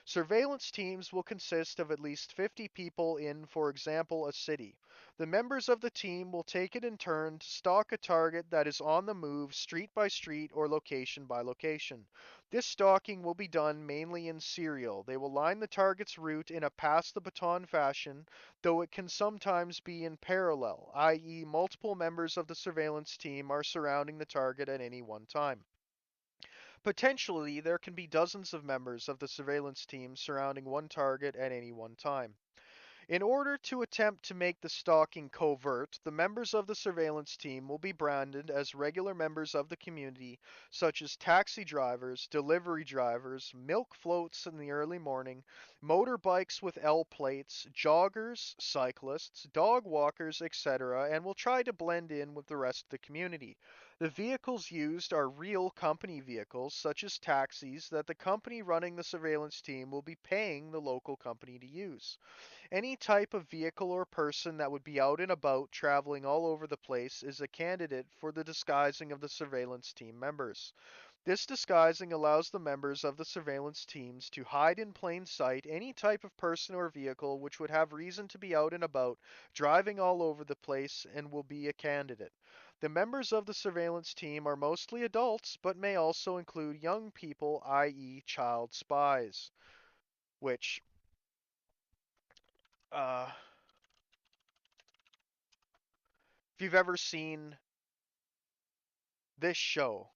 Surveillance teams will consist of at least 50 people in, for example, a city. The members of the team will take it in turn to stalk a target that is on the move street by street or location by location. This stalking will be done mainly in serial. They will line the target's route in a pass the baton fashion, though it can sometimes be in parallel, i.e., multiple members of the surveillance team are surrounding the target at any one time. Potentially, there can be dozens of members of the surveillance team surrounding one target at any one time. In order to attempt to make the stalking covert, the members of the surveillance team will be branded as regular members of the community, such as taxi drivers, delivery drivers, milk floats in the early morning, motorbikes with L plates, joggers, cyclists, dog walkers, etc., and will try to blend in with the rest of the community. The vehicles used are real company vehicles, such as taxis, that the company running the surveillance team will be paying the local company to use. Any type of vehicle or person that would be out and about traveling all over the place is a candidate for the disguising of the surveillance team members. This disguising allows the members of the surveillance teams to hide in plain sight any type of person or vehicle which would have reason to be out and about, driving all over the place, and will be a candidate. The members of the surveillance team are mostly adults, but may also include young people, i.e., child spies, which uh, if you've ever seen this show,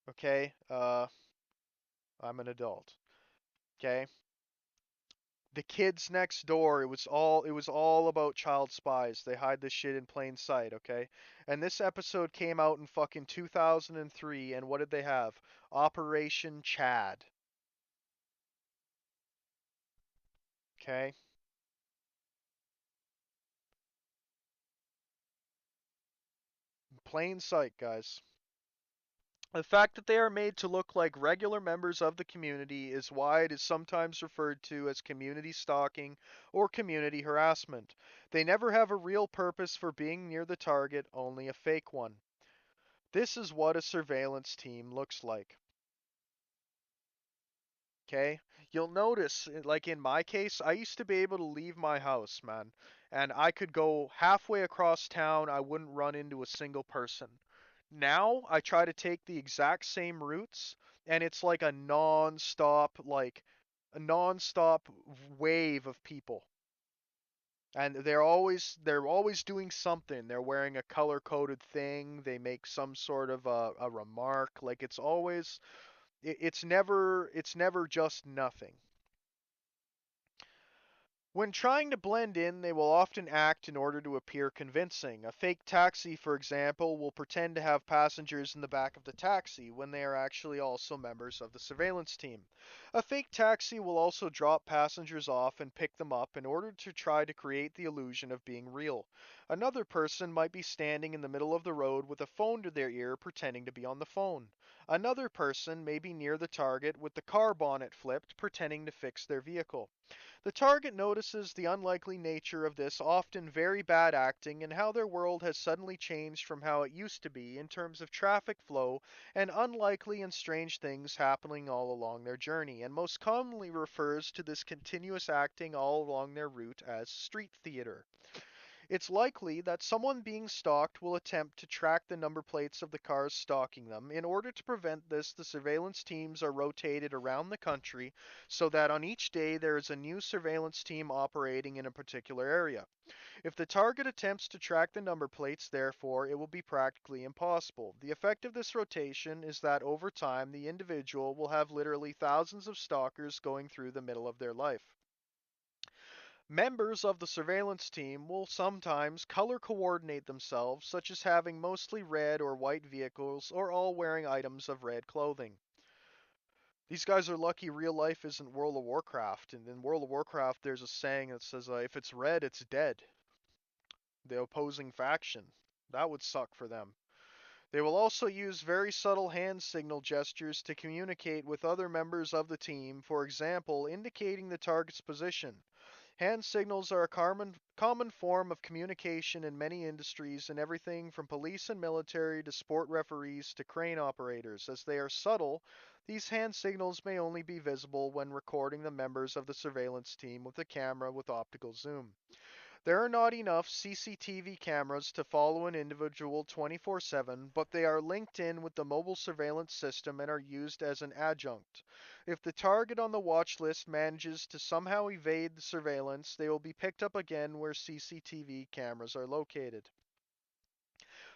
okay, I'm an adult, okay. The kids next door, it was all about child spies. They hide this shit in plain sight, okay? And this episode came out in fucking 2003, and what did they have? Operation Chad, okay? Plain sight, guys. The fact that they are made to look like regular members of the community is why it is sometimes referred to as community stalking or community harassment. They never have a real purpose for being near the target, only a fake one. This is what a surveillance team looks like. Okay? You'll notice, like in my case, I used to be able to leave my house, man, and I could go halfway across town, I wouldn't run into a single person. Now, I try to take the exact same routes, and it's like a non-stop wave of people. And they're always doing something. They're wearing a color-coded thing, they make some sort of a remark, like it's never just nothing. When trying to blend in, they will often act in order to appear convincing. A fake taxi, for example, will pretend to have passengers in the back of the taxi when they are actually also members of the surveillance team. A fake taxi will also drop passengers off and pick them up in order to try to create the illusion of being real. Another person might be standing in the middle of the road with a phone to their ear pretending to be on the phone. Another person may be near the target with the car bonnet flipped pretending to fix their vehicle. The target notices the unlikely nature of this often very bad acting and how their world has suddenly changed from how it used to be in terms of traffic flow and unlikely and strange things happening all along their journey, and most commonly refers to this continuous acting all along their route as street theater. It's likely that someone being stalked will attempt to track the number plates of the cars stalking them. In order to prevent this, the surveillance teams are rotated around the country so that on each day there is a new surveillance team operating in a particular area. If the target attempts to track the number plates, therefore, it will be practically impossible. The effect of this rotation is that over time the individual will have literally thousands of stalkers going through the middle of their life. Members of the surveillance team will sometimes color coordinate themselves, such as having mostly red or white vehicles or all wearing items of red clothing. These guys are lucky real life isn't World of Warcraft, and in World of Warcraft there's a saying that says, if it's red, it's dead. The opposing faction. That would suck for them. They will also use very subtle hand signal gestures to communicate with other members of the team, for example, indicating the target's position. Hand signals are a common form of communication in many industries, in everything from police and military to sport referees to crane operators. As they are subtle, these hand signals may only be visible when recording the members of the surveillance team with a camera with optical zoom. There are not enough CCTV cameras to follow an individual 24/7, but they are linked in with the mobile surveillance system and are used as an adjunct. If the target on the watch list manages to somehow evade the surveillance, they will be picked up again where CCTV cameras are located.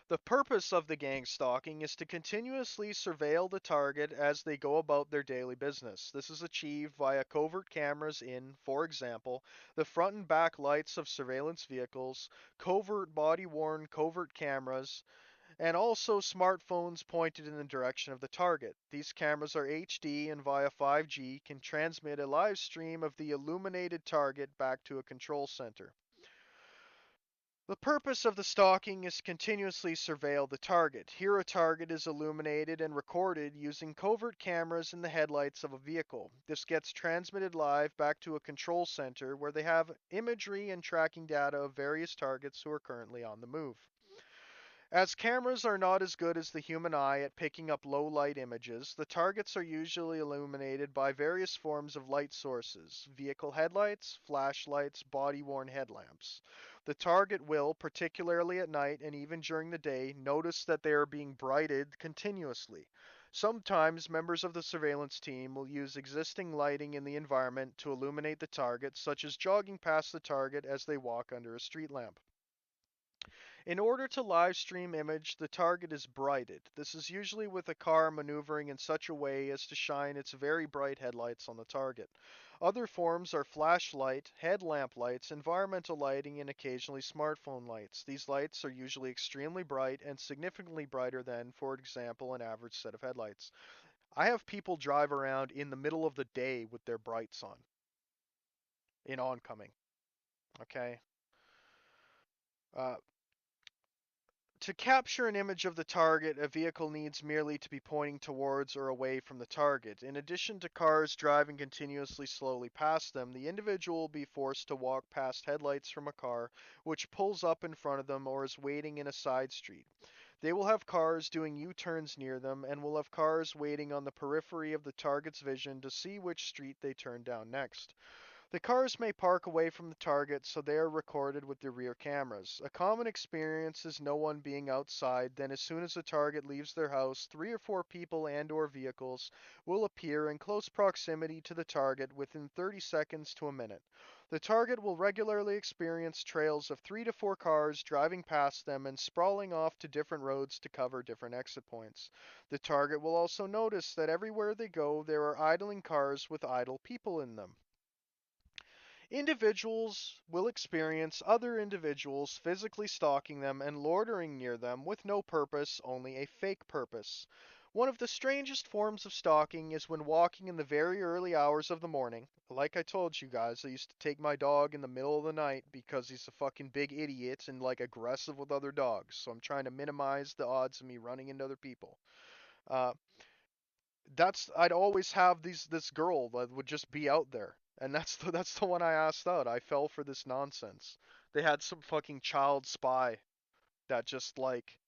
The purpose of the gang stalking is to continuously surveil the target as they go about their daily business. This is achieved via covert cameras in, for example, the front and back lights of surveillance vehicles, covert body-worn covert cameras, and also smartphones pointed in the direction of the target. These cameras are HD and via 5G can transmit a live stream of the illuminated target back to a control center. The purpose of the stalking is to continuously surveil the target. Here a target is illuminated and recorded using covert cameras in the headlights of a vehicle. This gets transmitted live back to a control center where they have imagery and tracking data of various targets who are currently on the move. As cameras are not as good as the human eye at picking up low light images, the targets are usually illuminated by various forms of light sources: vehicle headlights, flashlights, body-worn headlamps. The target will, particularly at night and even during the day, notice that they are being brighted continuously. Sometimes members of the surveillance team will use existing lighting in the environment to illuminate the target, such as jogging past the target as they walk under a street lamp. In order to live stream image, the target is brighted. This is usually with a car maneuvering in such a way as to shine its very bright headlights on the target. Other forms are flashlight, headlamp lights, environmental lighting, and occasionally smartphone lights. These lights are usually extremely bright and significantly brighter than, for example, an average set of headlights. I have people drive around in the middle of the day with their brights on in oncoming. Okay? Uh, To capture an image of the target, a vehicle needs merely to be pointing towards or away from the target. In addition to cars driving continuously slowly past them, the individual will be forced to walk past headlights from a car which pulls up in front of them or is waiting in a side street. They will have cars doing U-turns near them and will have cars waiting on the periphery of the target's vision to see which street they turn down next. The cars may park away from the target so they are recorded with the rear cameras. A common experience is no one being outside, then as soon as the target leaves their house, 3 or 4 people and or vehicles will appear in close proximity to the target within 30 seconds to a minute. The target will regularly experience trails of 3 to 4 cars driving past them and sprawling off to different roads to cover different exit points. The target will also notice that everywhere they go there are idling cars with idle people in them. Individuals will experience other individuals physically stalking them and loitering near them with no purpose, only a fake purpose. One of the strangest forms of stalking is when walking in the very early hours of the morning. Like I told you guys, I used to take my dog in the middle of the night because he's a fucking big idiot and like aggressive with other dogs. So I'm trying to minimize the odds of me running into other people. Uh, I'd always have this girl that would just be out there. And that's the one I asked out. I fell for this nonsense. They had some fucking child spy that just like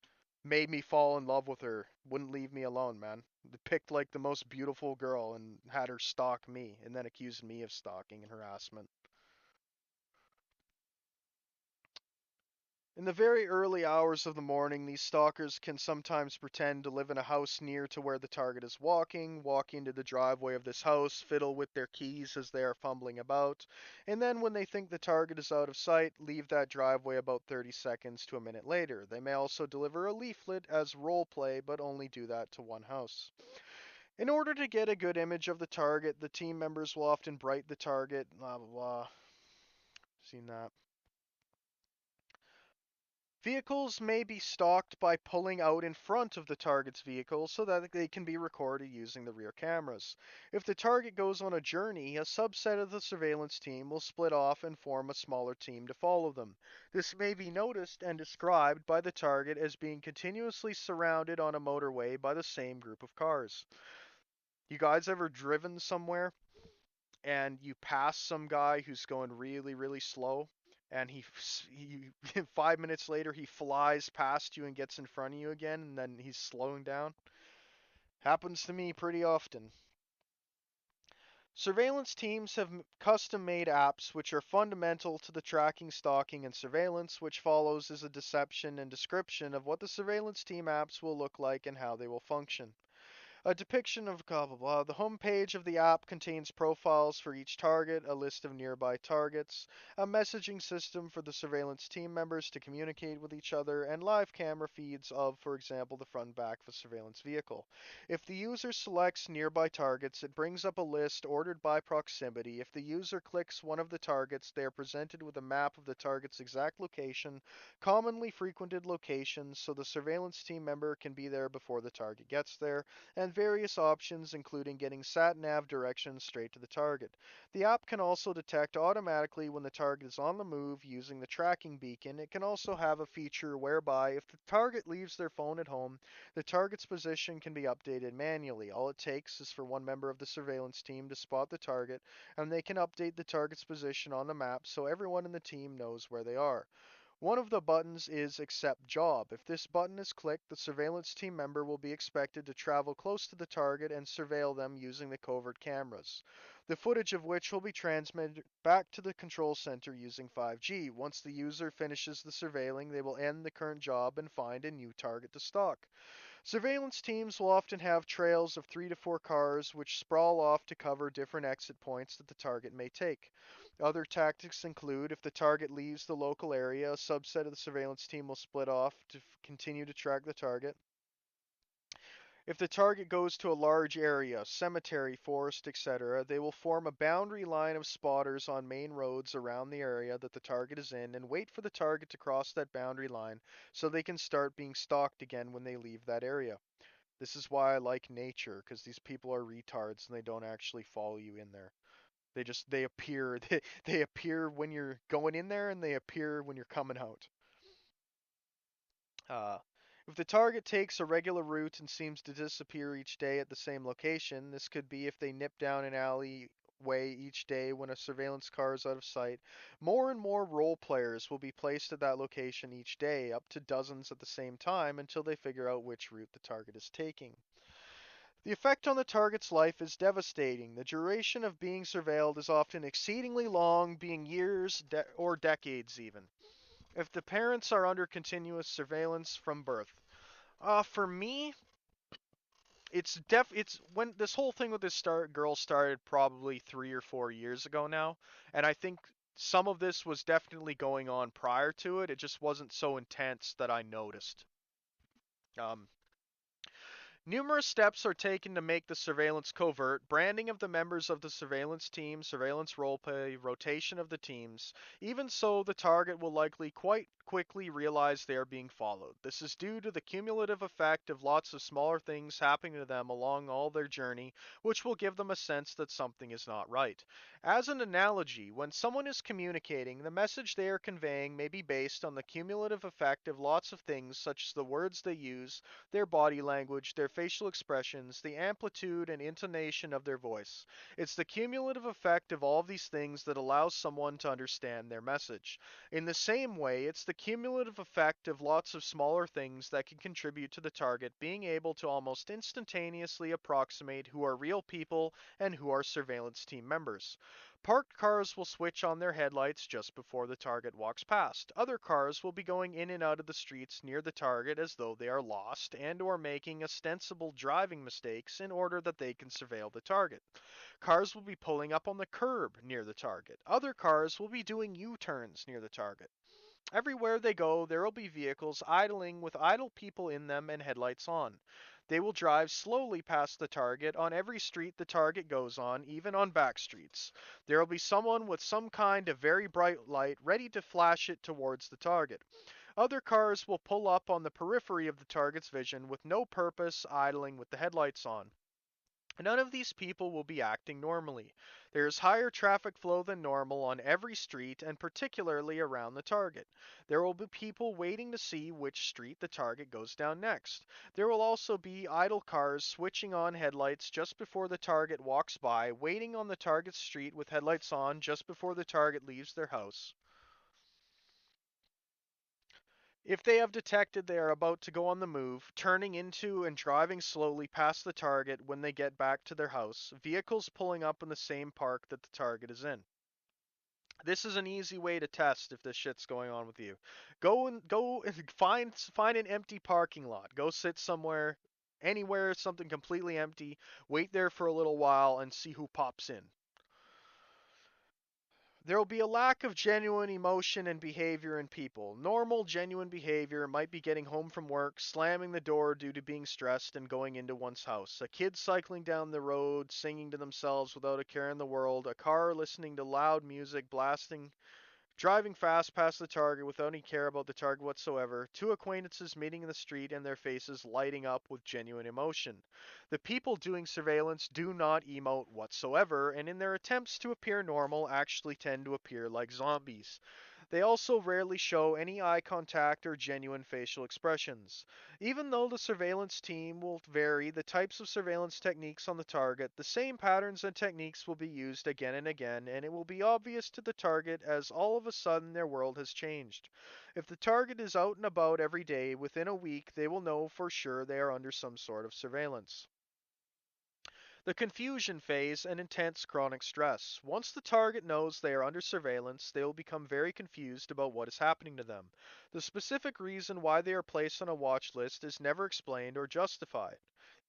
made me fall in love with her. Wouldn't leave me alone, man. They picked like the most beautiful girl and had her stalk me and then accused me of stalking and harassment. In the very early hours of the morning, these stalkers can sometimes pretend to live in a house near to where the target is walking, walk into the driveway of this house, fiddle with their keys as they are fumbling about, and then when they think the target is out of sight, leave that driveway about 30 seconds to a minute later. They may also deliver a leaflet as role play, but only do that to one house. In order to get a good image of the target, the team members will often bright the target, blah blah blah. Seen that. Vehicles may be stalked by pulling out in front of the target's vehicle so that they can be recorded using the rear cameras. If the target goes on a journey, a subset of the surveillance team will split off and form a smaller team to follow them. This may be noticed and described by the target as being continuously surrounded on a motorway by the same group of cars. You guys ever driven somewhere and you pass some guy who's going really, really slow, and he 5 minutes later he flies past you and gets in front of you again, and then he's slowing down? Happens to me pretty often. Surveillance teams have custom-made apps which are fundamental to the tracking, stalking, and surveillance. Which follows is a deception and description of what the surveillance team apps will look like and how they will function. A depiction of blah blah blah. The home page of the app contains profiles for each target, a list of nearby targets, a messaging system for the surveillance team members to communicate with each other, and live camera feeds of, for example, the front and back of a surveillance vehicle. If the user selects nearby targets, it brings up a list ordered by proximity. If the user clicks one of the targets, they are presented with a map of the target's exact location, commonly frequented locations, so the surveillance team member can be there before the target gets there, and various options including getting sat-nav directions straight to the target. The app can also detect automatically when the target is on the move using the tracking beacon. It can also have a feature whereby if the target leaves their phone at home, the target's position can be updated manually. All it takes is for one member of the surveillance team to spot the target, and they can update the target's position on the map so everyone in the team knows where they are. One of the buttons is Accept Job. If this button is clicked, the surveillance team member will be expected to travel close to the target and surveil them using the covert cameras, the footage of which will be transmitted back to the control center using 5G. Once the user finishes the surveilling, they will end the current job and find a new target to stalk. Surveillance teams will often have trails of 3 to 4 cars which sprawl off to cover different exit points that the target may take. Other tactics include if the target leaves the local area, a subset of the surveillance team will split off to continue to track the target. If the target goes to a large area, cemetery, forest, etc., they will form a boundary line of spotters on main roads around the area that the target is in and wait for the target to cross that boundary line so they can start being stalked again when they leave that area. This is why I like nature, because these people are retards and they don't actually follow you in there. They appear they appear when you're going in there and they appear when you're coming out. Uh, if the target takes a regular route and seems to disappear each day at the same location, this could be if they nip down an alleyway each day when a surveillance car is out of sight. More and more role players will be placed at that location each day, up to dozens at the same time, until they figure out which route the target is taking. The effect on the target's life is devastating. The duration of being surveilled is often exceedingly long, being years or decades even, if the parents are under continuous surveillance from birth. For me, it's when this whole thing with this girl started probably 3 or 4 years ago now, and I think some of this was definitely going on prior to it. It just wasn't so intense that I noticed. Um, Numerous steps are taken to make the surveillance covert: branding of the members of the surveillance team, surveillance roleplay, rotation of the teams. Even so, the target will likely quite quickly realize they are being followed. This is due to the cumulative effect of lots of smaller things happening to them along all their journey, which will give them a sense that something is not right. As an analogy, when someone is communicating, the message they are conveying may be based on the cumulative effect of lots of things such as the words they use, their body language, their facial expressions, the amplitude and intonation of their voice. It's the cumulative effect of all of these things that allows someone to understand their message. In the same way, it's the cumulative effect of lots of smaller things that can contribute to the target being able to almost instantaneously approximate who are real people and who are surveillance team members. Parked cars will switch on their headlights just before the target walks past. Other cars will be going in and out of the streets near the target as though they are lost and or making ostensible driving mistakes in order that they can surveil the target. Cars will be pulling up on the curb near the target. Other cars will be doing U-turns near the target. Everywhere they go, there will be vehicles idling with idle people in them and headlights on. They will drive slowly past the target on every street the target goes on, even on back streets. There will be someone with some kind of very bright light ready to flash it towards the target. Other cars will pull up on the periphery of the target's vision with no purpose, idling with the headlights on. None of these people will be acting normally. There is higher traffic flow than normal on every street and particularly around the target. There will be people waiting to see which street the target goes down next. There will also be idle cars switching on headlights just before the target walks by, waiting on the target street with headlights on just before the target leaves their house. If they have detected they are about to go on the move, turning into and driving slowly past the target when they get back to their house, vehicles pulling up in the same park that the target is in. This is an easy way to test if this shit's going on with you. Go and find an empty parking lot. Go sit somewhere, anywhere, something completely empty. Wait there for a little while and see who pops in. There will be a lack of genuine emotion and behavior in people. Normal, genuine behavior might be getting home from work, slamming the door due to being stressed, and going into one's house. A kid cycling down the road, singing to themselves without a care in the world. A car listening to loud music, blasting, driving fast past the target without any care about the target whatsoever. Two acquaintances meeting in the street and their faces lighting up with genuine emotion. The people doing surveillance do not emote whatsoever, and in their attempts to appear normal actually tend to appear like zombies. They also rarely show any eye contact or genuine facial expressions. Even though the surveillance team will vary the types of surveillance techniques on the target, the same patterns and techniques will be used again and again, and it will be obvious to the target as all of a sudden their world has changed. If the target is out and about every day, within a week they will know for sure they are under some sort of surveillance. The confusion phase and intense chronic stress. Once the target knows they are under surveillance, they will become very confused about what is happening to them. The specific reason why they are placed on a watch list is never explained or justified.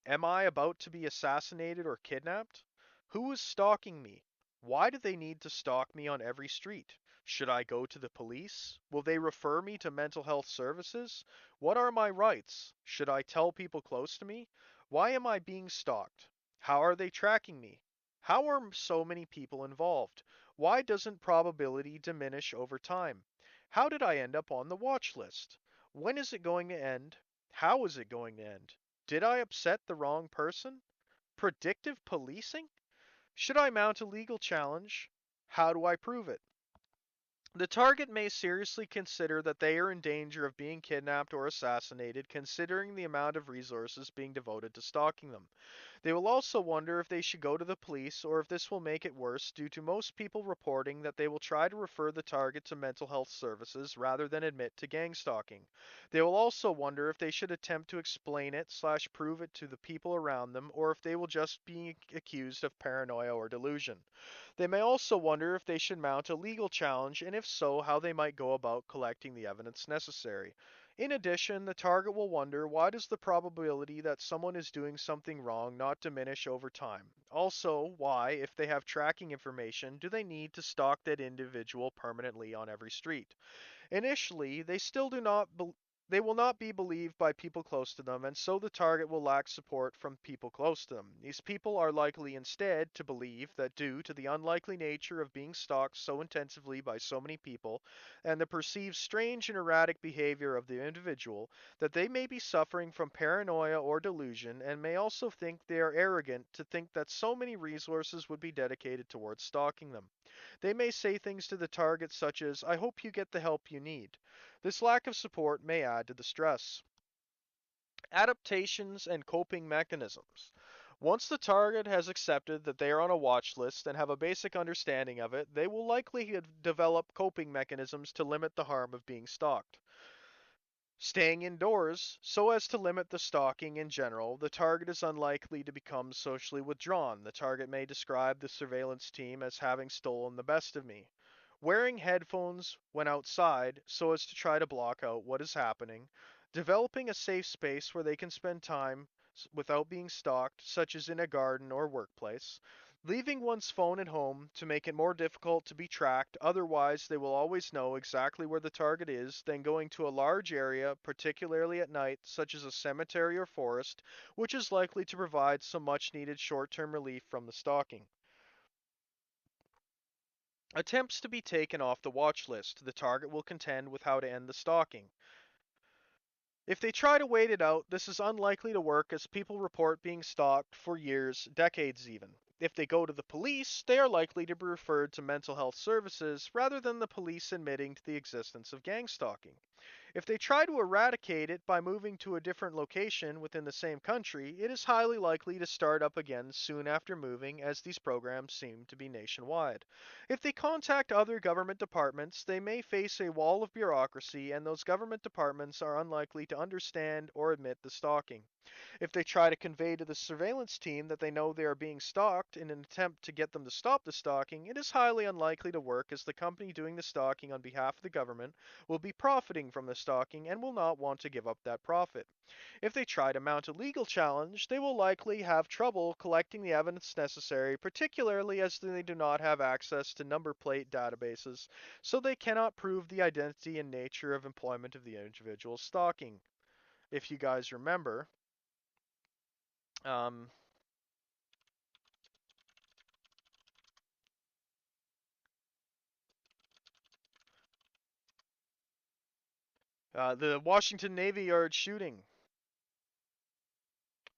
Am I about to be assassinated or kidnapped? Who is stalking me? Why do they need to stalk me on every street? Should I go to the police? Will they refer me to mental health services? What are my rights? Should I tell people close to me? Why am I being stalked? How are they tracking me? How are so many people involved? Why doesn't probability diminish over time? How did I end up on the watch list? When is it going to end? How is it going to end? Did I upset the wrong person? Predictive policing? Should I mount a legal challenge? How do I prove it? The target may seriously consider that they are in danger of being kidnapped or assassinated, considering the amount of resources being devoted to stalking them. They will also wonder if they should go to the police or if this will make it worse, due to most people reporting that they will try to refer the target to mental health services rather than admit to gang stalking. They will also wonder if they should attempt to explain it / prove it to the people around them, or if they will just be accused of paranoia or delusion. They may also wonder if they should mount a legal challenge, and if so, how they might go about collecting the evidence necessary. In addition, the target will wonder, why does the probability that someone is doing something wrong not diminish over time? Also, why, if they have tracking information, do they need to stalk that individual permanently on every street? Initially, they still do not they will not be believed by people close to them, and so the target will lack support from people close to them. These people are likely instead to believe that due to the unlikely nature of being stalked so intensively by so many people, and the perceived strange and erratic behavior of the individual, that they may be suffering from paranoia or delusion, and may also think they are arrogant to think that so many resources would be dedicated towards stalking them. They may say things to the target such as, "I hope you get the help you need." This lack of support may add to the stress. Adaptations and coping mechanisms. Once the target has accepted that they are on a watch list and have a basic understanding of it, they will likely develop coping mechanisms to limit the harm of being stalked. Staying indoors, so as to limit the stalking in general, the target is unlikely to become socially withdrawn. The target may describe the surveillance team as having stolen the best of me. Wearing headphones when outside, so as to try to block out what is happening. Developing a safe space where they can spend time without being stalked, such as in a garden or workplace. Leaving one's phone at home to make it more difficult to be tracked, otherwise they will always know exactly where the target is, then going to a large area, particularly at night, such as a cemetery or forest, which is likely to provide some much needed short-term relief from the stalking. Attempts to be taken off the watch list. The target will contend with how to end the stalking. If they try to wait it out, this is unlikely to work as people report being stalked for years, decades even. If they go to the police, they are likely to be referred to mental health services rather than the police admitting to the existence of gang stalking. If they try to eradicate it by moving to a different location within the same country, it is highly likely to start up again soon after moving, as these programs seem to be nationwide. If they contact other government departments, they may face a wall of bureaucracy, and those government departments are unlikely to understand or admit the stalking. If they try to convey to the surveillance team that they know they are being stalked in an attempt to get them to stop the stalking, it is highly unlikely to work, as the company doing the stalking on behalf of the government will be profiting from the stalking and will not want to give up that profit. If they try to mount a legal challenge, they will likely have trouble collecting the evidence necessary, particularly as they do not have access to number plate databases, so they cannot prove the identity and nature of employment of the individual stalking. If you guys remember, um, the Washington Navy Yard shooting.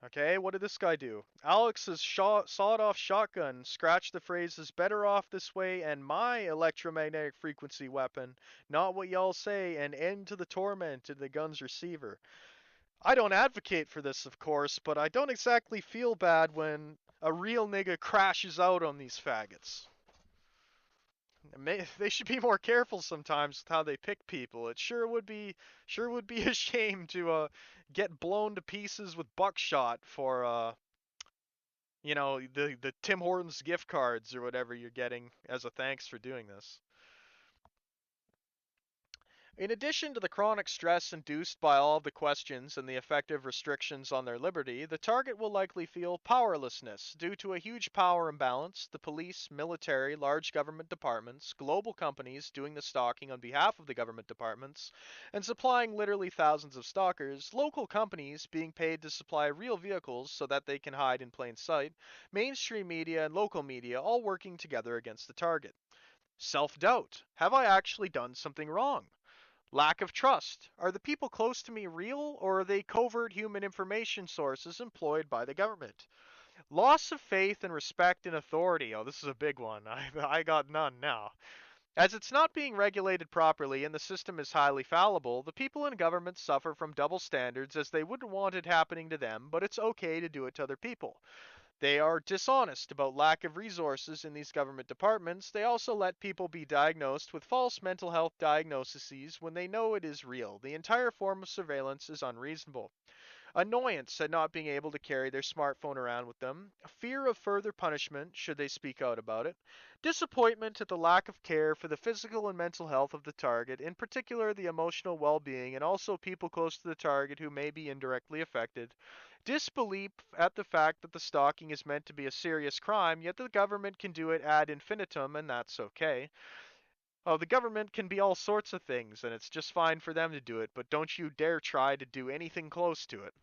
Okay, what did this guy do? Alex's sawed-off shotgun scratched the phrases "better off this way" and "my electromagnetic frequency weapon," not what y'all say, and "end to the torment" in the gun's receiver. I don't advocate for this, of course, but I don't exactly feel bad when a real nigga crashes out on these faggots. They should be more careful sometimes with how they pick people. It sure would be a shame to get blown to pieces with buckshot for the Tim Hortons gift cards or whatever you're getting as a thanks for doing this. In addition to the chronic stress induced by all of the questions and the effective restrictions on their liberty, the target will likely feel powerlessness due to a huge power imbalance. The police, military, large government departments, global companies doing the stalking on behalf of the government departments, and supplying literally thousands of stalkers, local companies being paid to supply real vehicles so that they can hide in plain sight, mainstream media and local media all working together against the target. Self-doubt. Have I actually done something wrong? Lack of trust. Are the people close to me real, or are they covert human information sources employed by the government? Loss of faith and respect in authority. Oh, this is a big one. I got none now. As it's not being regulated properly and the system is highly fallible, the people in government suffer from double standards, as they wouldn't want it happening to them, but it's okay to do it to other people. They are dishonest about lack of resources in these government departments. They also let people be diagnosed with false mental health diagnoses when they know it is real. The entire form of surveillance is unreasonable. Annoyance at not being able to carry their smartphone around with them, fear of further punishment should they speak out about it, disappointment at the lack of care for the physical and mental health of the target, in particular the emotional well-being, and also people close to the target who may be indirectly affected, disbelief at the fact that the stalking is meant to be a serious crime, yet the government can do it ad infinitum and that's okay. Oh, the government can be all sorts of things, and it's just fine for them to do it, but don't you dare try to do anything close to it.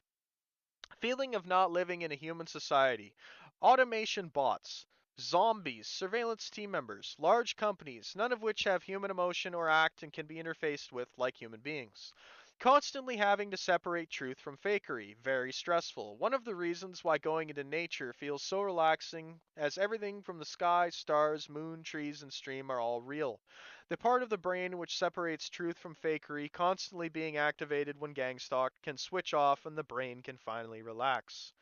Feeling of not living in a human society. Automation bots. Zombies, surveillance team members, large companies, none of which have human emotion or act and can be interfaced with like human beings. Constantly having to separate truth from fakery, very stressful. One of the reasons why going into nature feels so relaxing, as everything from the sky, stars, moon, trees, and stream are all real. The part of the brain which separates truth from fakery constantly being activated when gangstalked can switch off and the brain can finally relax.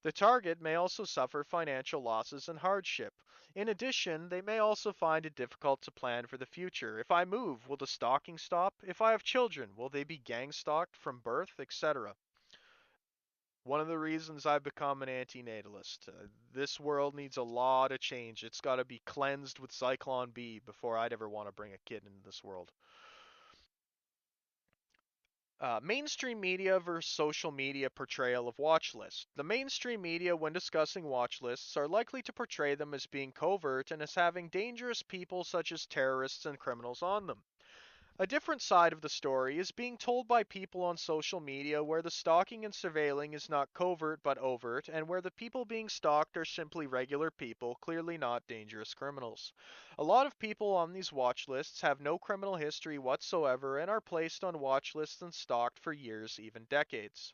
The target may also suffer financial losses and hardship. In addition, they may also find it difficult to plan for the future. If I move, will the stalking stop? If I have children, will they be gang stalked from birth, etc.? One of the reasons I've become an antinatalist. This world needs a lot of change. It's got to be cleansed with Zyklon B before I'd ever want to bring a kid into this world. Mainstream media versus social media portrayal of watch lists. The mainstream media, when discussing watch lists, are likely to portray them as being covert and as having dangerous people such as terrorists and criminals on them. A different side of the story is being told by people on social media where the stalking and surveilling is not covert but overt, and where the people being stalked are simply regular people, clearly not dangerous criminals. A lot of people on these watch lists have no criminal history whatsoever and are placed on watch lists and stalked for years, even decades.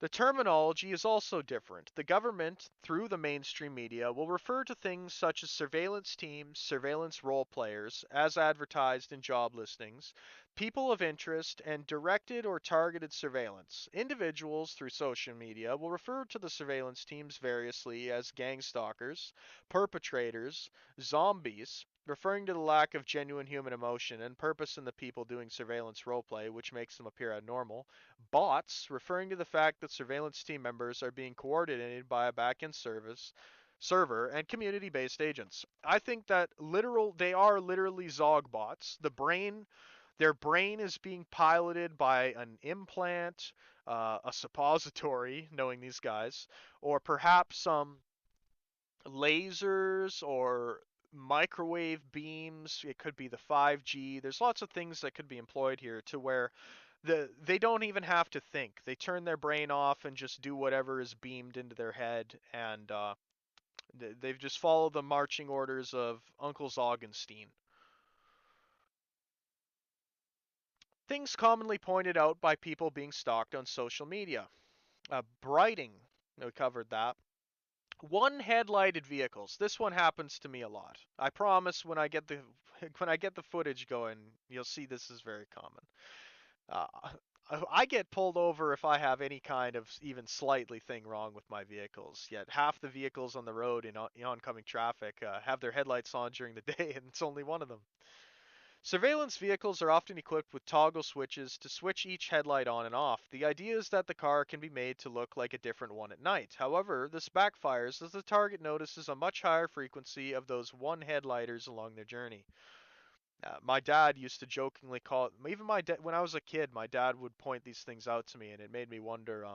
The terminology is also different. The government, through the mainstream media, will refer to things such as surveillance teams, surveillance role players, as advertised in job listings, people of interest, and directed or targeted surveillance. Individuals, through social media, will refer to the surveillance teams variously as gang stalkers, perpetrators, zombies, referring to the lack of genuine human emotion and purpose in the people doing surveillance roleplay, which makes them appear abnormal. Bots, referring to the fact that surveillance team members are being coordinated by a back-end server and community-based agents. I think that they are literally Zog bots. Their brain is being piloted by an implant, a suppository, knowing these guys, or perhaps some lasers or microwave beams. It could be the 5G. There's lots of things that could be employed here to where they don't even have to think. They turn their brain off and just do whatever is beamed into their head, and they've just followed the marching orders of Uncle Zoggenstein. Things commonly pointed out by people being stalked on social media. Brighting, we covered that. One headlighted vehicles. This one happens to me a lot. I promise when I get the when I get the footage going, you'll see this is very common. Uh, I get pulled over if I have any kind of even slightly thing wrong with my vehicles. Yet half the vehicles on the road in oncoming traffic have their headlights on during the day, and it's only one of them. Surveillance vehicles are often equipped with toggle switches to switch each headlight on and off. The idea is that the car can be made to look like a different one at night. However, this backfires as the target notices a much higher frequency of those one headlighters along their journey. My dad used to jokingly call it, even my dad, when I was a kid, my dad would point these things out to me, and it made me wonder,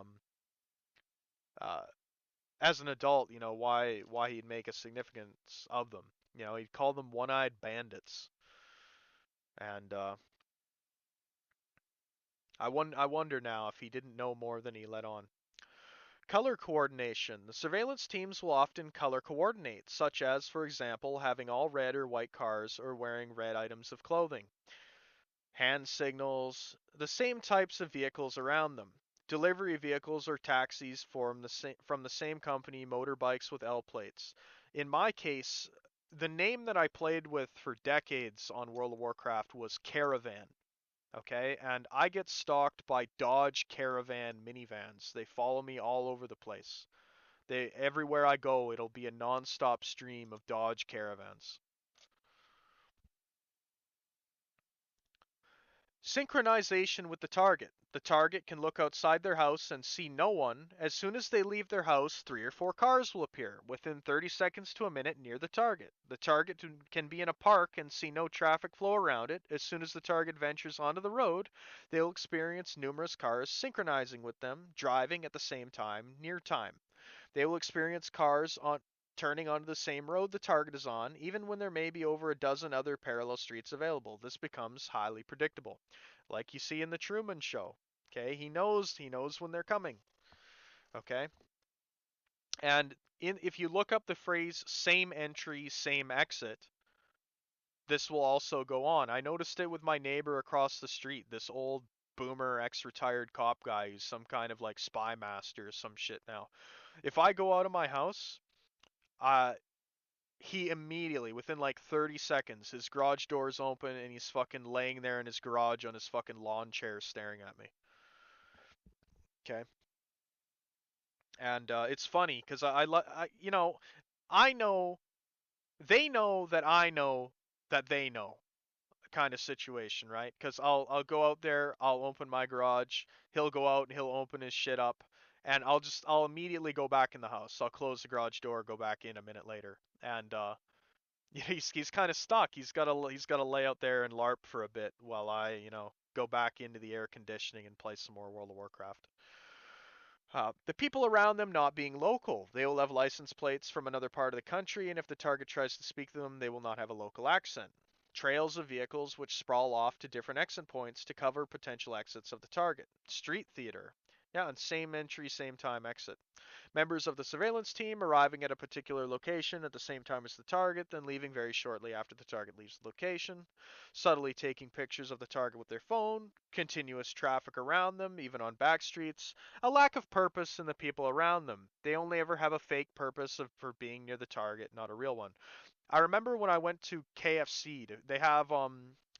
uh, as an adult, why he'd make a significance of them. He'd call them one-eyed bandits, and I wonder now if he didn't know more than he let on. Color coordination. The surveillance teams will often color coordinate, such as, for example, having all red or white cars or wearing red items of clothing. Hand signals, the same types of vehicles around them. Delivery vehicles or taxis from the same company, motorbikes with L plates. In my case, the name that I played with for decades on World of Warcraft was Caravan. Okay, and I get stalked by Dodge Caravan minivans. They follow me all over the place. Everywhere I go, it'll be a non-stop stream of Dodge Caravans. Synchronization with the target. The target can look outside their house and see no one. As soon as they leave their house, 3 or 4 cars will appear within 30 seconds to a minute near the target. The target can be in a park and see no traffic flow around it. As soon as the target ventures onto the road, they will experience numerous cars synchronizing with them, driving at the same time, near time. They will experience cars on turning onto the same road the target is on, even when there may be over a dozen other parallel streets available. This becomes highly predictable, like you see in the Truman Show. Okay, he knows when they're coming. Okay, and if you look up the phrase "same entry, same exit," this will also go on. I noticed it with my neighbor across the street, this old boomer ex-retired cop guy who's some kind of like spy master or some shit now. If I go out of my house, uh, he immediately, within like 30 seconds, his garage door's open and he's fucking laying there in his garage on his fucking lawn chair staring at me. Okay? And it's funny because I know, they know that they know kind of situation, right? Because I'll go out there, I'll open my garage, he'll go out and he'll open his shit up, and I'll immediately go back in the house. I'll close the garage door, go back in a minute later, and he's kind of stuck. He's got to lay out there and LARP for a bit while I go back into the air conditioning and play some more World of Warcraft. The people around them not being local. They will have license plates from another part of the country, and if the target tries to speak to them, they will not have a local accent. Trails of vehicles which sprawl off to different exit points to cover potential exits of the target. Street theater. Yeah, and same entry, same time exit. Members of the surveillance team arriving at a particular location at the same time as the target, then leaving very shortly after the target leaves the location. Subtly taking pictures of the target with their phone. Continuous traffic around them, even on back streets. A lack of purpose in the people around them. They only ever have a fake purpose for being near the target, not a real one. I remember when I went to KFC, they have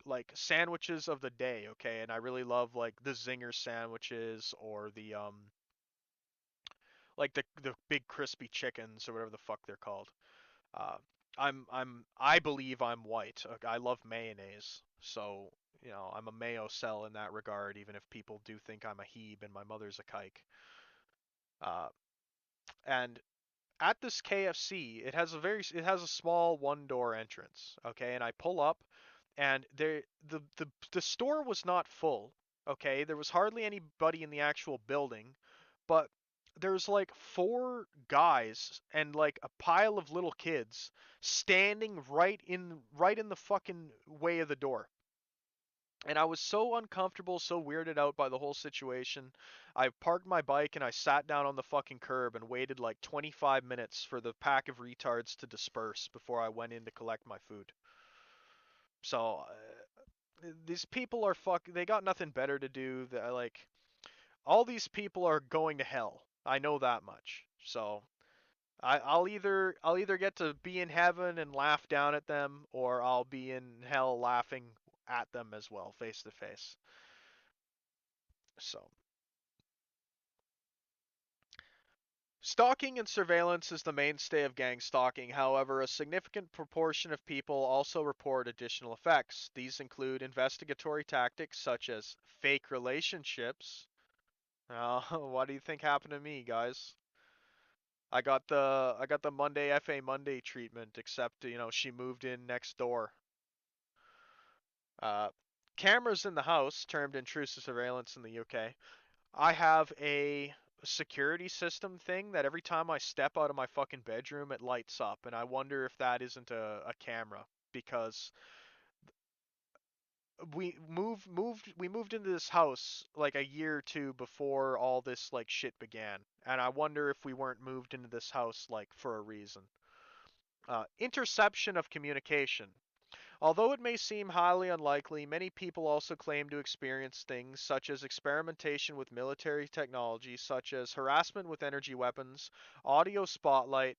like sandwiches of the day, okay? And I really love like the zinger sandwiches or the like the big crispy chickens or whatever the fuck they're called. Uh, I believe I'm white. I love mayonnaise, so I'm a mayo cell in that regard. Even if people do think I'm a Hebe and my mother's a kike. Uh, and at this KFC, it has a small one door entrance. Okay, and I pull up, and the store was not full. Okay, there was hardly anybody in the actual building, but there's like four guys and like a pile of little kids standing right in the fucking way of the door. And I was so uncomfortable, so weirded out by the whole situation. I parked my bike and I sat down on the fucking curb and waited like 25 minutes for the pack of retards to disperse before I went in to collect my food. So these people are they got nothing better to do. Like all these people are going to hell. I know that much. So I'll either get to be in heaven and laugh down at them, or I'll be in hell laughing at them as well, face to face. So stalking and surveillance is the mainstay of gang stalking. However, a significant proportion of people also report additional effects. These include investigatory tactics such as fake relationships. What do you think happened to me, guys? I got the Monday FA Monday treatment, except she moved in next door. Uh, Cameras in the house, termed intrusive surveillance in the UK. I have a security system thing that every time I step out of my fucking bedroom, it lights up, and I wonder if that isn't a camera because we moved into this house like a year or two before all this like shit began, and I wonder if we weren't moved into this house like for a reason. Interception of communication. Although it may seem highly unlikely, many people also claim to experience things such as experimentation with military technology, such as harassment with energy weapons, audio spotlight,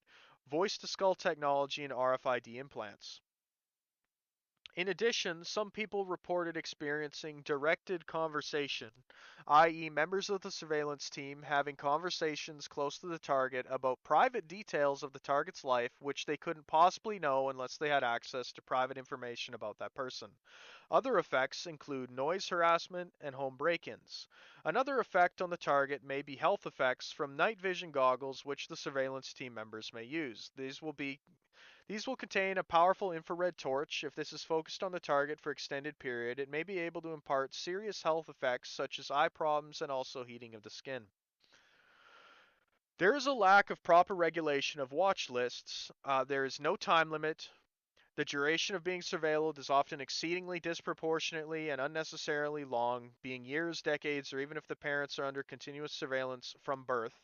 voice to skull technology, and RFID implants. In addition, some people reported experiencing directed conversation, i.e., members of the surveillance team having conversations close to the target about private details of the target's life which they couldn't possibly know unless they had access to private information about that person. Other effects include noise harassment and home break ins. Another effect on the target may be health effects from night vision goggles which the surveillance team members may use. These will contain a powerful infrared torch. If this is focused on the target for extended period, it may be able to impart serious health effects such as eye problems and also heating of the skin. There is a lack of proper regulation of watch lists. There is no time limit. The duration of being surveilled is often exceedingly disproportionately and unnecessarily long, being years, decades, or even if the parents are under continuous surveillance from birth.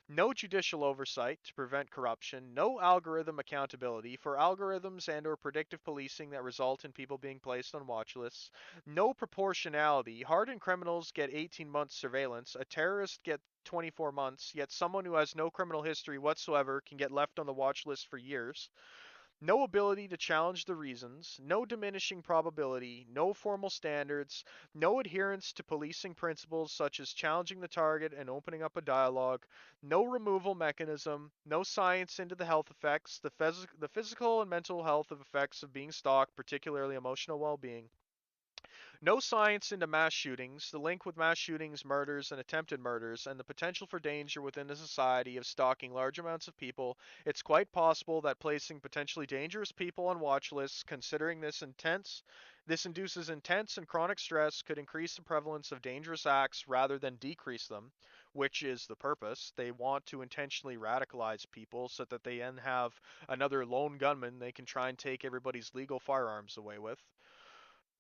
No judicial oversight to prevent corruption, no algorithm accountability for algorithms and or predictive policing that result in people being placed on watch lists, no proportionality. Hardened criminals get 18 months surveillance, a terrorist get 24 months, yet someone who has no criminal history whatsoever can get left on the watch list for years. No ability to challenge the reasons, no diminishing probability, no formal standards, no adherence to policing principles such as challenging the target and opening up a dialogue, no removal mechanism, no science into the health effects, the physical and mental health of effects of being stalked, particularly emotional well being. No science into mass shootings, the link with mass shootings, murders, and attempted murders, and the potential for danger within the society of stalking large amounts of people. It's quite possible that placing potentially dangerous people on watch lists, considering this induces intense and chronic stress, could increase the prevalence of dangerous acts rather than decrease them, which is the purpose. They want to intentionally radicalize people so that they then have another lone gunman they can try and take everybody's legal firearms away with.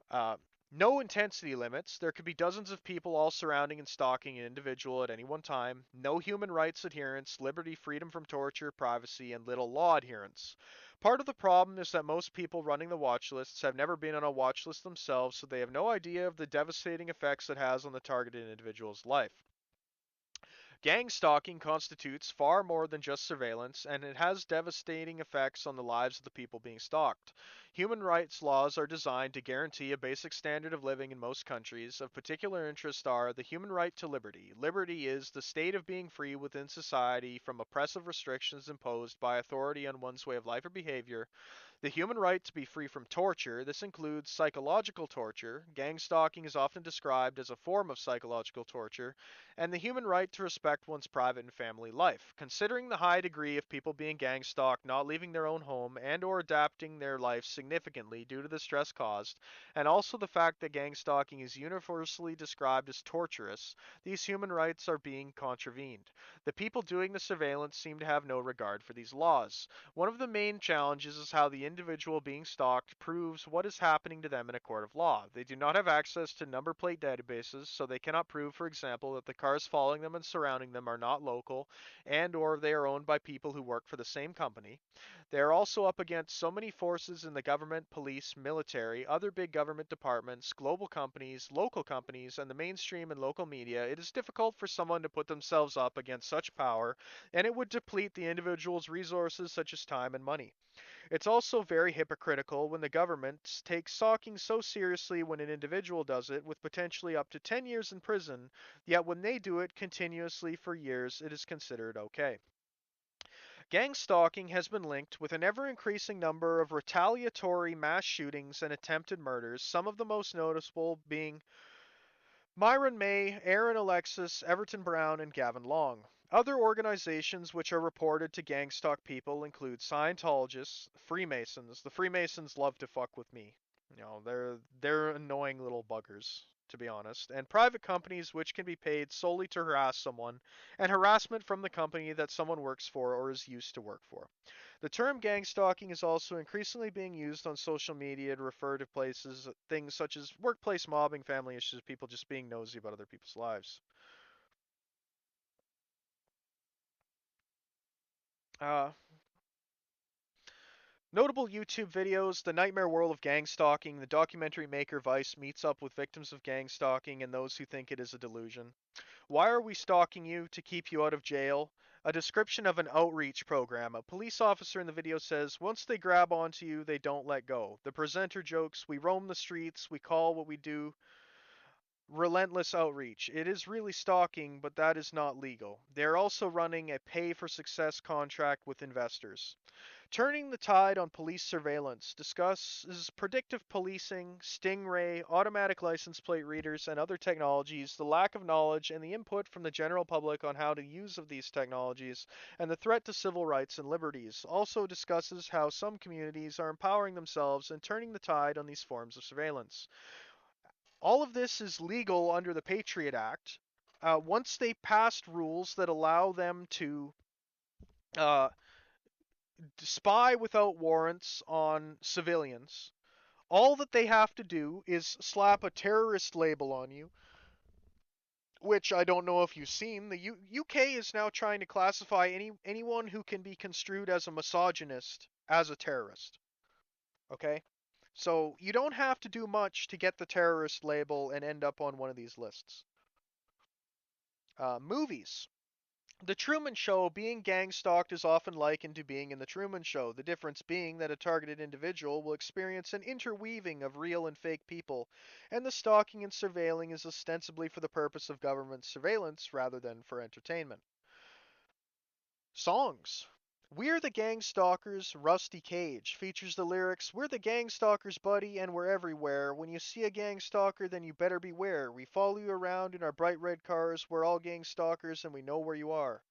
Uh, no intensity limits. There could be dozens of people all surrounding and stalking an individual at any one time. No human rights adherence, liberty, freedom from torture, privacy, and little law adherence. Part of the problem is that most people running the watch lists have never been on a watch list themselves, so they have no idea of the devastating effects it has on the targeted individual's life. Gang stalking constitutes far more than just surveillance, and it has devastating effects on the lives of the people being stalked. Human rights laws are designed to guarantee a basic standard of living in most countries. Of particular interest are the human right to liberty. Liberty is the state of being free within society from oppressive restrictions imposed by authority on one's way of life or behavior. The human right to be free from torture. This includes psychological torture. Gang stalking is often described as a form of psychological torture. And the human right to respect one's private and family life. Considering the high degree of people being gang stalked, not leaving their own home, and or adapting their life significantly due to the stress caused, and also the fact that gang stalking is universally described as torturous, these human rights are being contravened. The people doing the surveillance seem to have no regard for these laws. One of the main challenges is how the individual being stalked proves what is happening to them in a court of law. They do not have access to number plate databases, so they cannot prove, for example, that the cars following them and surrounding them are not local and or they are owned by people who work for the same company. They are also up against so many forces in the government, police, military, other big government departments, global companies, local companies, and the mainstream and local media. It is difficult for someone to put themselves up against such power, and it would deplete the individual's resources such as time and money. It's also very hypocritical when the government takes stalking so seriously when an individual does it, with potentially up to 10 years in prison, yet when they do it continuously for years, it is considered okay. Gang stalking has been linked with an ever increasing number of retaliatory mass shootings and attempted murders, some of the most noticeable being Myron May, Aaron Alexis, Everton Brown, and Gavin Long. Other organizations which are reported to gangstalk people include Scientologists, Freemasons. The Freemasons love to fuck with me. They're annoying little buggers, to be honest. And private companies which can be paid solely to harass someone, and harassment from the company that someone works for or is used to work for. The term gang stalking is also increasingly being used on social media to refer to things such as workplace mobbing, family issues, people just being nosy about other people's lives. Uh, Notable YouTube videos: The Nightmare World of Gang Stalking, the documentary maker Vice meets up with victims of gang stalking and those who think it is a delusion. Why Are We Stalking You? To Keep You Out of Jail? A description of an outreach program. A police officer in the video says, once they grab onto you, they don't let go. The presenter jokes, we roam the streets, we call what we do relentless outreach. It is really stalking, but that is not legal. They are also running a pay for success contract with investors. Turning the Tide on Police Surveillance discusses predictive policing, stingray, automatic license plate readers, and other technologies, the lack of knowledge and the input from the general public on how to use of these technologies, and the threat to civil rights and liberties. Also discusses how some communities are empowering themselves and turning the tide on these forms of surveillance. All of this is legal under the Patriot Act. Once they passed rules that allow them to uh, spy without warrants on civilians. All that they have to do is slap a terrorist label on you, which I don't know if you've seen. The UK is now trying to classify anyone who can be construed as a misogynist as a terrorist. Okay? So you don't have to do much to get the terrorist label and end up on one of these lists. Movies. The Truman Show, being gang stalked, is often likened to being in the Truman Show, the difference being that a targeted individual will experience an interweaving of real and fake people, and the stalking and surveilling is ostensibly for the purpose of government surveillance rather than for entertainment. Songs. We're the Gang Stalkers, Rusty Cage features the lyrics, "We're the gang stalkers, buddy, and we're everywhere. When you see a gang stalker, then you better beware. We follow you around in our bright red cars. We're all gang stalkers and we know where you are."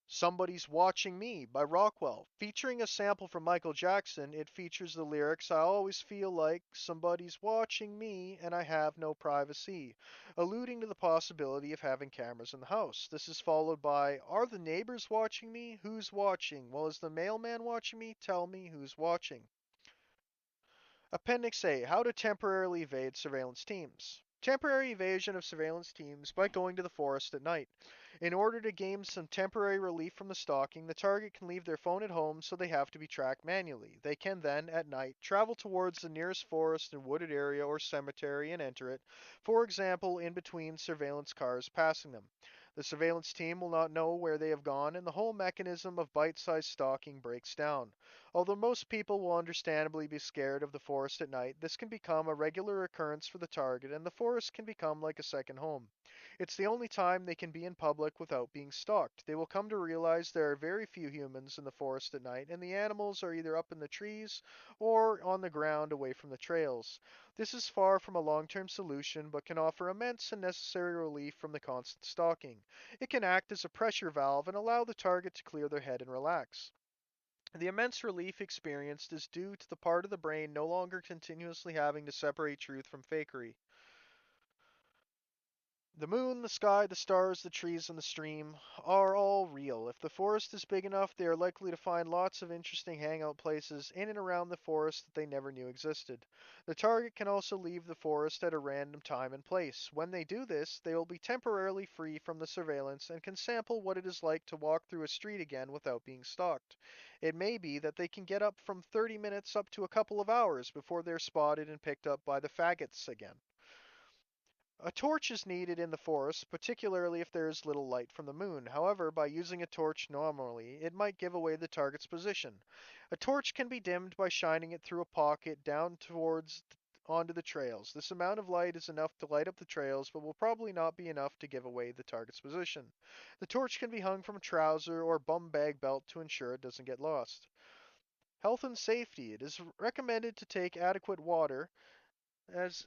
Somebody's Watching Me by Rockwell. Featuring a sample from Michael Jackson, it features the lyrics, "I always feel like somebody's watching me and I have no privacy," alluding to the possibility of having cameras in the house. This is followed by, "Are the neighbors watching me? Who's watching? Well, is the mailman watching me? Tell me who's watching." Appendix A, how to temporarily evade surveillance teams. Temporary evasion of surveillance teams by going to the forest at night. In order to gain some temporary relief from the stalking, the target can leave their phone at home so they have to be tracked manually. They can then, at night, travel towards the nearest forest and wooded area or cemetery and enter it, for example, in between surveillance cars passing them. The surveillance team will not know where they have gone, and the whole mechanism of bite-sized stalking breaks down. Although most people will understandably be scared of the forest at night, this can become a regular occurrence for the target, and the forest can become like a second home. It's the only time they can be in public without being stalked. They will come to realize there are very few humans in the forest at night, and the animals are either up in the trees or on the ground away from the trails. This is far from a long-term solution, but can offer immense and necessary relief from the constant stalking. It can act as a pressure valve and allow the target to clear their head and relax. The immense relief experienced is due to the part of the brain no longer continuously having to separate truth from fakery. The moon, the sky, the stars, the trees, and the stream are all real. If the forest is big enough, they are likely to find lots of interesting hangout places in and around the forest that they never knew existed. The target can also leave the forest at a random time and place. When they do this, they will be temporarily free from the surveillance and can sample what it is like to walk through a street again without being stalked. It may be that they can get up from 30 minutes up to a couple of hours before they're spotted and picked up by the faggots again. A torch is needed in the forest, particularly if there is little light from the moon. However, by using a torch normally, it might give away the target's position. A torch can be dimmed by shining it through a pocket down towards onto the trails. This amount of light is enough to light up the trails, but will probably not be enough to give away the target's position. The torch can be hung from a trouser or bum bag belt to ensure it doesn't get lost. Health and safety. It is recommended to take adequate water, as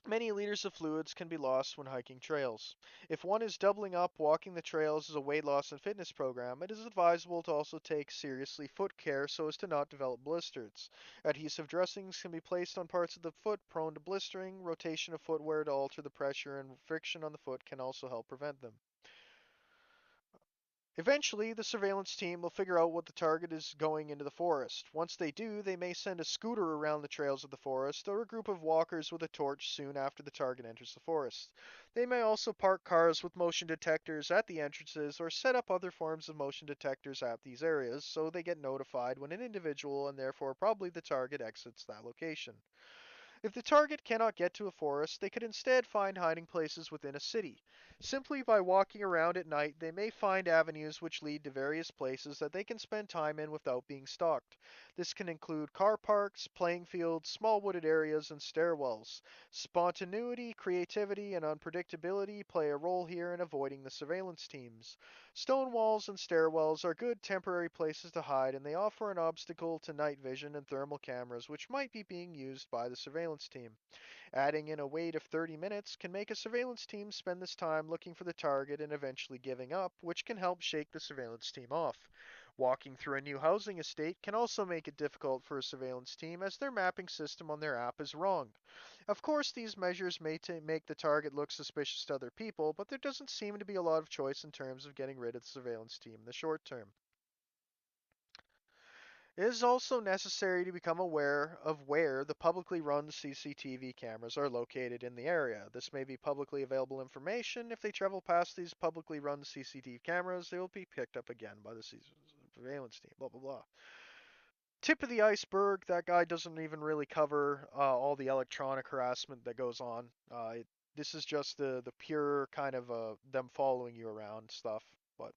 many liters of fluids can be lost when hiking trails. If one is doubling up walking the trails as a weight loss and fitness program, it is advisable to also take seriously foot care so as to not develop blisters. Adhesive dressings can be placed on parts of the foot prone to blistering. Rotation of footwear to alter the pressure and friction on the foot can also help prevent them. Eventually, the surveillance team will figure out what the target is going into the forest. Once they do, they may send a scooter around the trails of the forest or a group of walkers with a torch soon after the target enters the forest. They may also park cars with motion detectors at the entrances or set up other forms of motion detectors at these areas so they get notified when an individual and therefore probably the target exits that location. If the target cannot get to a forest, they could instead find hiding places within a city. Simply by walking around at night, they may find avenues which lead to various places that they can spend time in without being stalked. This can include car parks, playing fields, small wooded areas, and stairwells. Spontaneity, creativity, and unpredictability play a role here in avoiding the surveillance teams. Stone walls and stairwells are good temporary places to hide, and they offer an obstacle to night vision and thermal cameras which might be being used by the surveillance team. Adding in a wait of 30 minutes can make a surveillance team spend this time looking for the target and eventually giving up, which can help shake the surveillance team off. Walking through a new housing estate can also make it difficult for a surveillance team as their mapping system on their app is wrong. Of course, these measures may make the target look suspicious to other people, but there doesn't seem to be a lot of choice in terms of getting rid of the surveillance team in the short term. It is also necessary to become aware of where the publicly run CCTV cameras are located in the area. This may be publicly available information. If they travel past these publicly run CCTV cameras, they will be picked up again by the surveillance team, blah, blah, blah. Tip of the iceberg, that guy doesn't even really cover all the electronic harassment that goes on. This is just the pure kind of them following you around stuff. But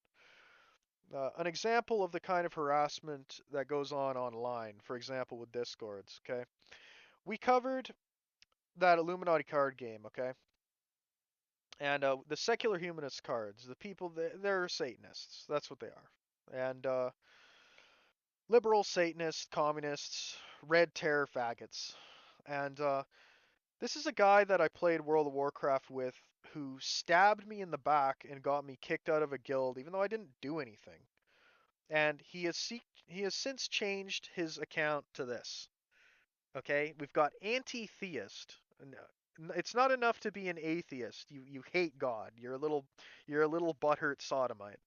an example of the kind of harassment that goes on online, for example, with Discords, okay? We covered that Illuminati card game, okay? And the secular humanist cards, the people, they're Satanists. That's what they are. And liberal Satanists, communists, red terror faggots. And this is a guy that I played World of Warcraft with who stabbed me in the back and got me kicked out of a guild, even though I didn't do anything. And he has since changed his account to this. Okay, we've got anti-theist. It's not enough to be an atheist. You hate God. You're a little butthurt sodomite.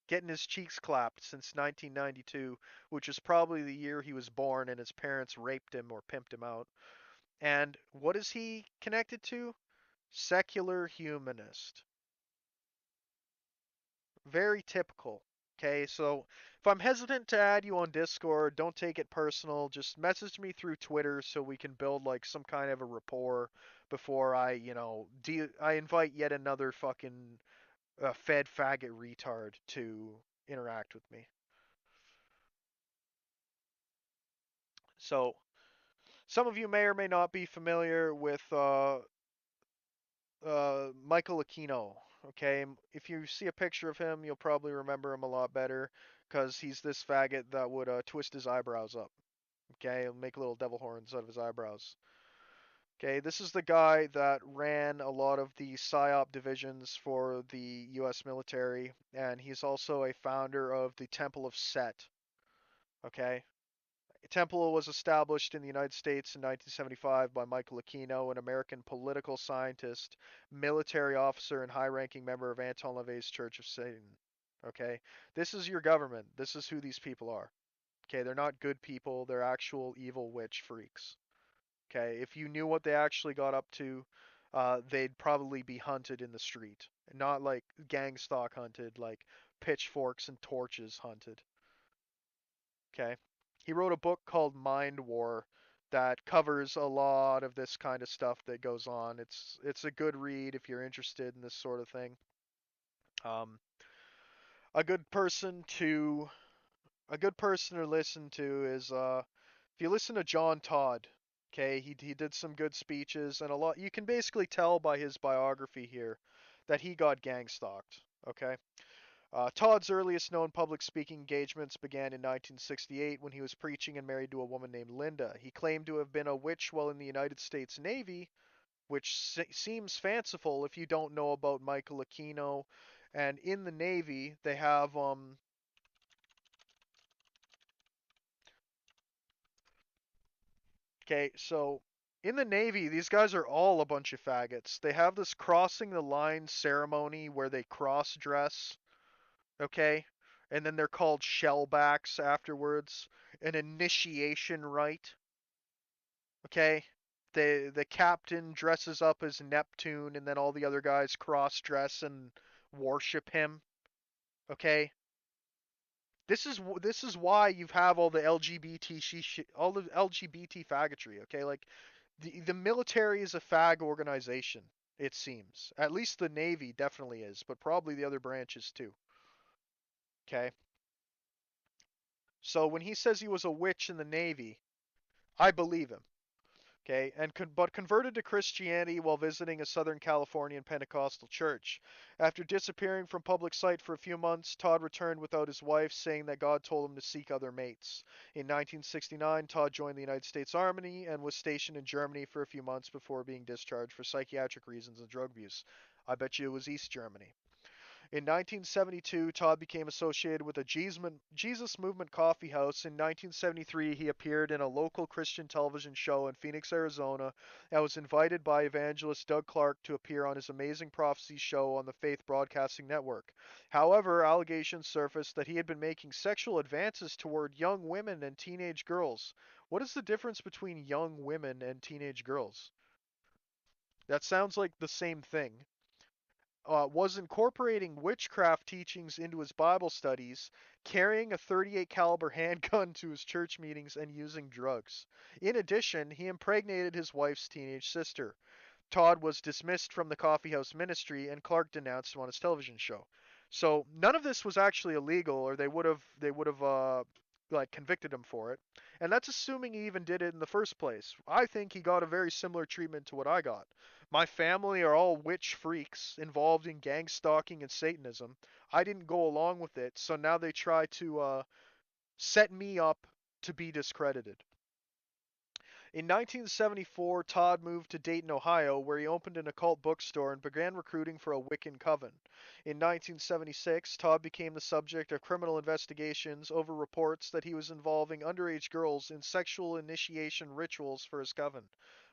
Getting his cheeks clapped since 1992, which is probably the year he was born and his parents raped him or pimped him out. And what is he connected to? Secular humanist. Very typical. Okay, so if I'm hesitant to add you on Discord, don't take it personal. Just message me through Twitter so we can build like some kind of a rapport before I invite yet another fucking fed faggot retard to interact with me. So, some of you may or may not be familiar with Michael Aquino. Okay, if you see a picture of him, you'll probably remember him a lot better because he's this faggot that would twist his eyebrows up. Okay, and make little devil horns out of his eyebrows. Okay, this is the guy that ran a lot of the PSYOP divisions for the U.S. military, and he's also a founder of the Temple of Set. Okay, Temple was established in the United States in 1975 by Michael Aquino, an American political scientist, military officer, and high-ranking member of Anton LaVey's Church of Satan. Okay? This is your government. This is who these people are. Okay? They're not good people. They're actual evil witch freaks. Okay? If you knew what they actually got up to, they'd probably be hunted in the street. Not like gang stalk hunted, like pitchforks and torches hunted. Okay? He wrote a book called Mind War that covers a lot of this kind of stuff that goes on. It's a good read if you're interested in this sort of thing. Um, a good person to a good person to listen to is if you listen to John Todd. Okay, he did some good speeches and a lot. You can basically tell by his biography here that he got gang stalked. Okay. Todd's earliest known public speaking engagements began in 1968 when he was preaching and married to a woman named Linda. He claimed to have been a witch while in the United States Navy, which seems fanciful if you don't know about Michael Aquino. And in the Navy, they have okay, so in the Navy, these guys are all a bunch of faggots. They have this crossing the line ceremony where they cross dress. Okay? And then they're called shellbacks afterwards. An initiation rite. Okay? The captain dresses up as Neptune and then all the other guys cross dress and worship him. Okay? This is why you have all the all the LGBT faggotry, okay? Like the military is a fag organization, it seems. At least the Navy definitely is, but probably the other branches too. Okay? So when he says he was a witch in the Navy, I believe him. Okay, but converted to Christianity while visiting a Southern Californian Pentecostal church. After disappearing from public sight for a few months, Todd returned without his wife, saying that God told him to seek other mates. In 1969, Todd joined the United States Army and was stationed in Germany for a few months before being discharged for psychiatric reasons and drug abuse. I bet you it was East Germany. In 1972, Todd became associated with a Jesus Movement coffee house. In 1973, he appeared in a local Christian television show in Phoenix, Arizona, and was invited by evangelist Doug Clark to appear on his Amazing Prophecy show on the Faith Broadcasting Network. However, allegations surfaced that he had been making sexual advances toward young women and teenage girls. What is the difference between young women and teenage girls? That sounds like the same thing. Was incorporating witchcraft teachings into his Bible studies, carrying a 38 caliber handgun to his church meetings, and using drugs. In addition, he impregnated his wife's teenage sister. Todd was dismissed from the coffeehouse ministry, and Clark denounced him on his television show. So none of this was actually illegal, or they would have like convicted him for it. And that's assuming he even did it in the first place. I think he got a very similar treatment to what I got. My family are all witch freaks involved in gang stalking and Satanism. I didn't go along with it, so now they try to set me up to be discredited. In 1974, Todd moved to Dayton, Ohio, where he opened an occult bookstore and began recruiting for a Wiccan coven. In 1976, Todd became the subject of criminal investigations over reports that he was involving underage girls in sexual initiation rituals for his coven.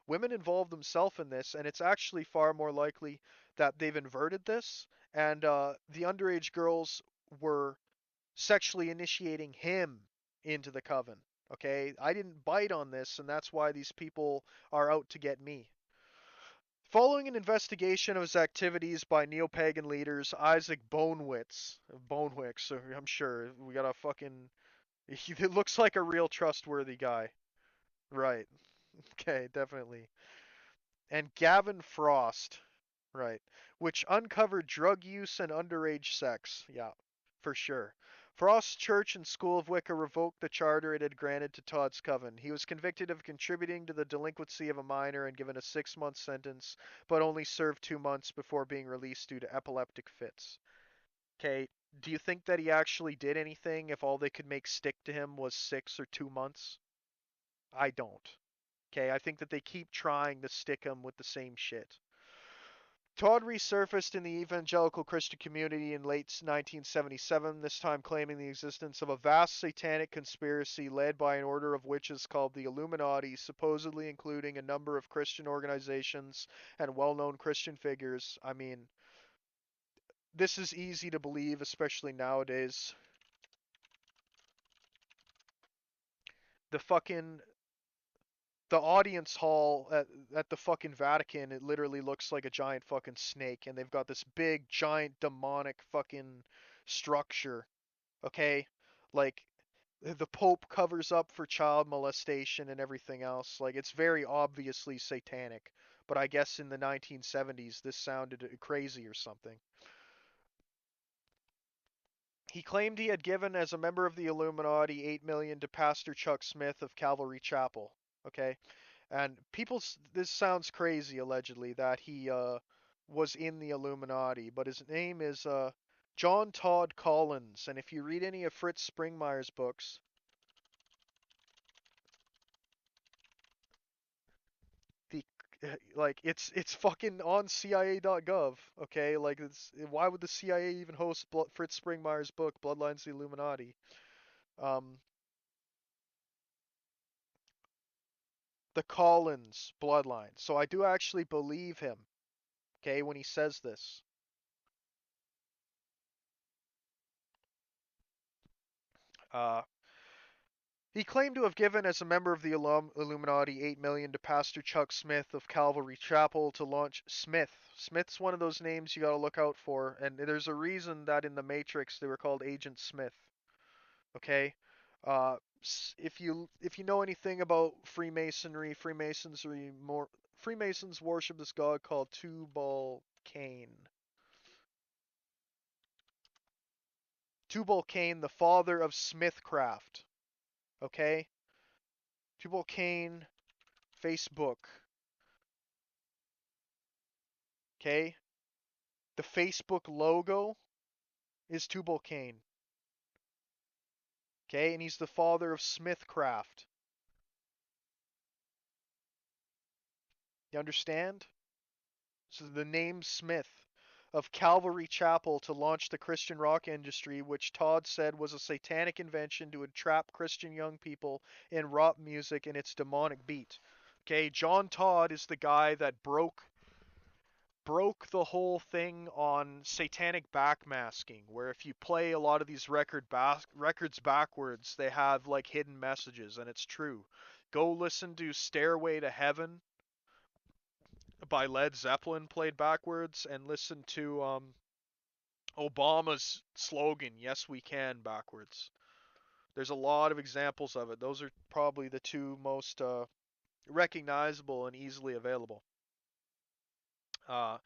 Women involved themselves in this, and it's actually far more likely that they've inverted this, and the underage girls were sexually initiating him into the coven. Okay, I didn't bite on this, and that's why these people are out to get me. Following an investigation of his activities by neo-pagan leaders, Isaac Bonewicks, I'm sure we got a fucking. It looks like a real trustworthy guy. Right. Okay, definitely. And Gavin Frost. Right. Which uncovered drug use and underage sex. Yeah, for sure. Frost's Church and School of Wicca revoked the charter it had granted to Todd's coven. He was convicted of contributing to the delinquency of a minor and given a 6-month sentence, but only served 2 months before being released due to epileptic fits. Okay, do you think that he actually did anything if all they could make stick to him was 6 or 2 months? I don't. Okay, I think that they keep trying to stick him with the same shit. Todd resurfaced in the evangelical Christian community in late 1977, this time claiming the existence of a vast satanic conspiracy led by an order of witches called the Illuminati, supposedly including a number of Christian organizations and well-known Christian figures. I mean, this is easy to believe, especially nowadays. The fucking the audience hall at the fucking Vatican, it literally looks like a giant fucking snake, and they've got this big, giant, demonic fucking structure, okay? Like, the Pope covers up for child molestation and everything else. Like, it's very obviously satanic. But I guess in the 1970s, this sounded crazy or something. He claimed he had given, as a member of the Illuminati, $8 million to Pastor Chuck Smith of Calvary Chapel. Okay? And people, this sounds crazy, allegedly, that he was in the Illuminati, but his name is John Todd Collins. And if you read any of Fritz Springmeier's books, the like it's fucking on CIA.gov. Okay, like why would the CIA even host Fritz Springmeier's book Bloodlines of the Illuminati? Um, the Collins bloodline. So I do actually believe him. Okay, when he says this. Uh, He claimed to have given, as a member of the Illuminati, $8 million to Pastor Chuck Smith of Calvary Chapel to launch Smith. Smith's one of those names you got to look out for, and there's a reason that in the Matrix they were called Agent Smith. Okay, uh, if you know anything about Freemasonry, Freemasons worship this god called Tubal Cain. Tubal Cain, the father of Smithcraft. Okay, Tubal Cain, Facebook. Okay, the Facebook logo is Tubal Cain. Okay, and he's the father of Smithcraft. You understand? So the name Smith. of Calvary Chapel to launch the Christian rock industry, which Todd said was a satanic invention to entrap Christian young people in rock music and its demonic beat. Okay, John Todd is the guy that broke the whole thing on satanic backmasking, where if you play a lot of these records backwards, they have like hidden messages, and it's true. Go listen to Stairway to Heaven by Led Zeppelin played backwards, and listen to Obama's slogan, "Yes we can," backwards. There's a lot of examples of it. Those are probably the two most recognizable and easily available. Uh,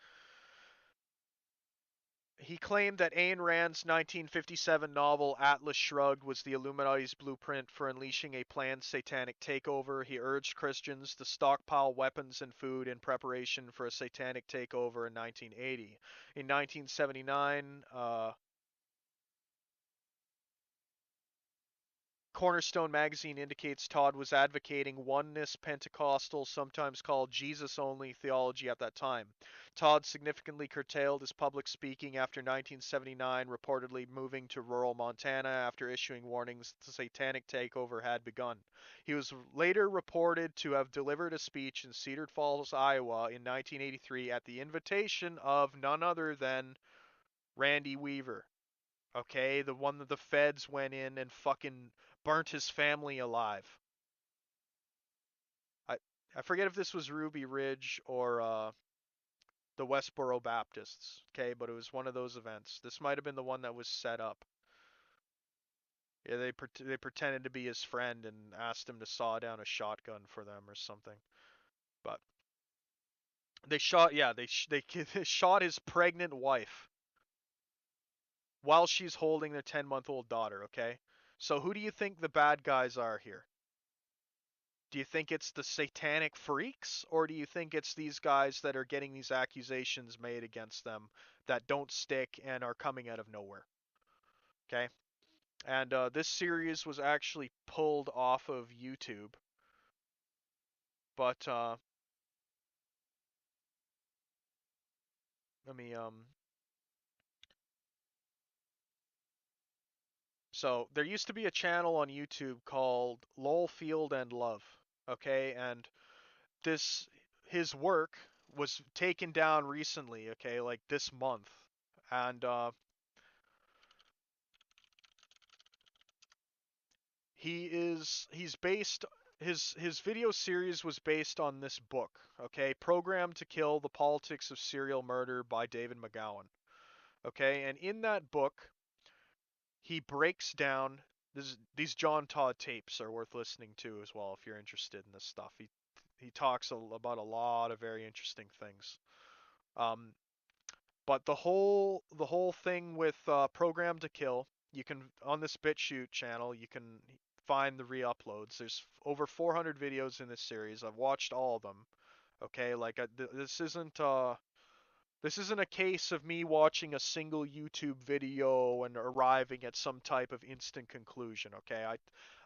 He claimed that Ayn Rand's 1957 novel Atlas Shrugged was the Illuminati's blueprint for unleashing a planned satanic takeover. He urged Christians to stockpile weapons and food in preparation for a satanic takeover in 1980. In 1979, Cornerstone magazine indicates Todd was advocating oneness Pentecostal, sometimes called Jesus-only theology at that time. Todd significantly curtailed his public speaking after 1979, reportedly moving to rural Montana after issuing warnings the satanic takeover had begun. He was later reported to have delivered a speech in Cedar Falls, Iowa in 1983 at the invitation of none other than Randy Weaver. Okay, the one that the feds went in and fucking burnt his family alive. I I forget if this was Ruby Ridge or the Westboro Baptists. Okay, but it was one of those events. This might have been the one that was set up. Yeah, they pretended to be his friend and asked him to saw down a shotgun for them or something. But they shot, yeah, they shot his pregnant wife while she's holding their 10-month-old daughter. Okay, so who do you think the bad guys are here? Do you think it's the satanic freaks, or do you think it's these guys that are getting these accusations made against them that don't stick and are coming out of nowhere? Okay? And this series was actually pulled off of YouTube, but let me so there used to be a channel on YouTube called Lolfield and Love. Okay, and this his work was taken down recently. Okay, like this month, and he's based his video series was based on this book, okay? Programmed to Kill: The Politics of Serial Murder by David McGowan. Okay? And in that book, he breaks down these John Todd tapes are worth listening to as well if you're interested in this stuff. He talks about a lot of very interesting things. Um, but the whole thing with Program to Kill, you can on this BitChute channel, you can find the re-uploads. There's over 400 videos in this series. I've watched all of them. Okay, like this isn't a case of me watching a single YouTube video and arriving at some type of instant conclusion. Okay,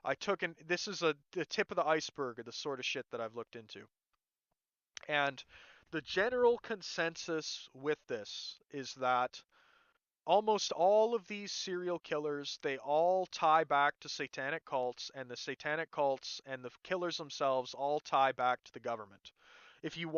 I took this is the tip of the iceberg of the sort of shit that I've looked into. And the general consensus with this is that almost all of these serial killers, they all tie back to satanic cults, and the satanic cults and the killers themselves all tie back to the government. If you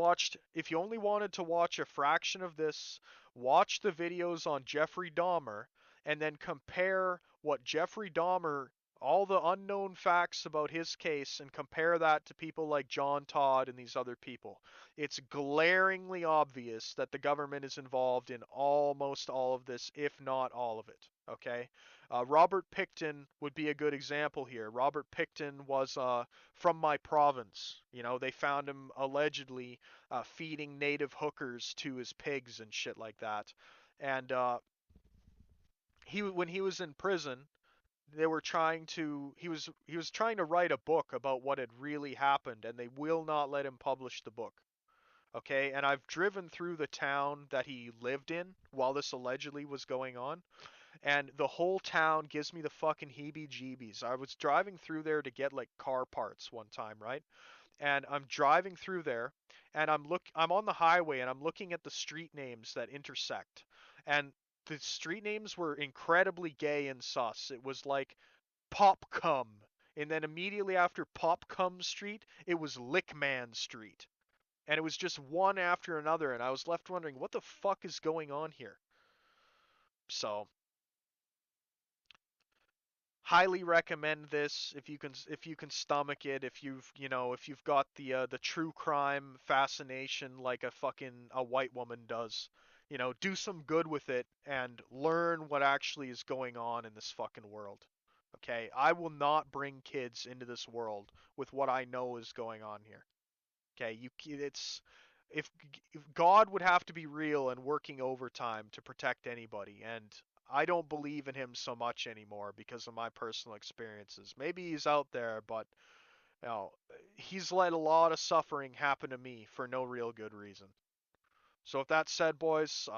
only wanted to watch a fraction of this, watch the videos on Jeffrey Dahmer and then compare what Jeffrey Dahmer, all the unknown facts about his case, and compare that to people like John Todd and these other people. It's glaringly obvious that the government is involved in almost all of this, if not all of it. Okay? Robert Pickton would be a good example here. Robert Pickton was from my province. You know, they found him allegedly feeding native hookers to his pigs and shit like that. And when he was in prison, they were trying to he was trying to write a book about what had really happened, and they will not let him publish the book. Okay, and I've driven through the town that he lived in while this allegedly was going on, and the whole town gives me the fucking heebie-jeebies. I was driving through there to get like car parts one time, right? And I'm driving through there, and I'm on the highway, and I'm looking at the street names that intersect. and the street names were incredibly gay and sus. It was like Popcum, and then immediately after Popcum Street, it was Lickman Street. And it was just one after another, and I was left wondering, what the fuck is going on here? So, highly recommend this if you can stomach it, if you've got the true crime fascination like a white woman does. Do some good with it and learn what actually is going on in this fucking world. Okay? I will not bring kids into this world with what I know is going on here. Okay? It's if God would have to be real and working overtime to protect anybody, and I don't believe in him so much anymore because of my personal experiences. Maybe he's out there, but you know, he's let a lot of suffering happen to me for no real good reason. So with that said, boys,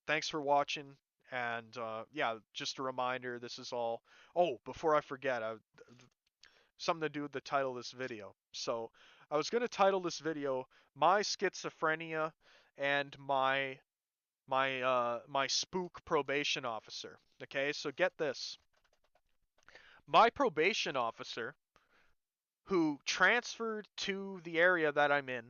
thanks for watching, and yeah, just a reminder, this is all. Oh, before I forget, something to do with the title of this video. So I was going to title this video "My Schizophrenia and my spook probation officer." Okay, so get this. My probation officer, who transferred to the area that I'm in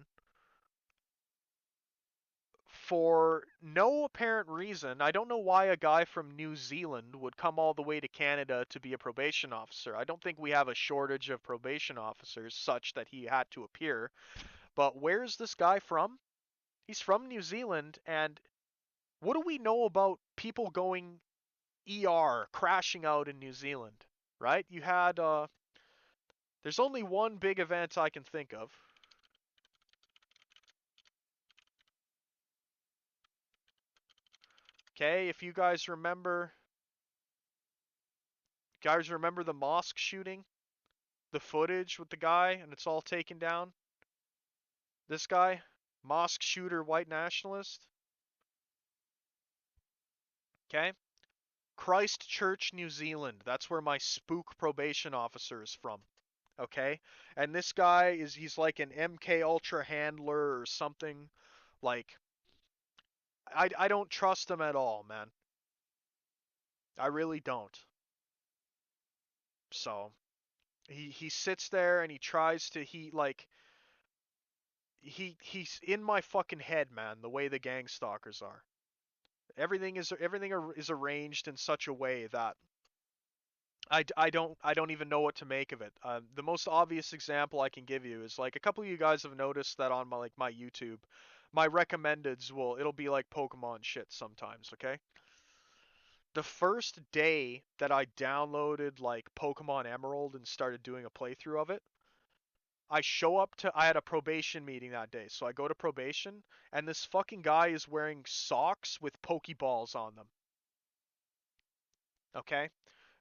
for no apparent reason. I don't know why a guy from New Zealand would come all the way to Canada to be a probation officer. I don't think we have a shortage of probation officers such that he had to appear. But where's this guy from? He's from New Zealand, and what do we know about people going ER, crashing out in New Zealand? Right? You had there's only one big event I can think of. Okay, if you guys remember the mosque shooting? The footage with the guy and it's all taken down? This guy? Mosque shooter, white nationalist? Okay? Christchurch, New Zealand. That's where my spook probation officer is from. Okay? And this guy he's like an MK Ultra handler or something. Like, I don't trust him at all, man. I really don't. So, he sits there and he tries to he's in my fucking head, man, the way the gang stalkers are. Everything is arranged in such a way that I don't even know what to make of it. The most obvious example I can give you is like a couple of you guys have noticed that on my YouTube, my recommendeds it'll be like Pokemon shit sometimes, okay? The first day that I downloaded like Pokemon Emerald and started doing a playthrough of it, I had a probation meeting that day. So I go to probation and this fucking guy is wearing socks with Pokeballs on them. Okay?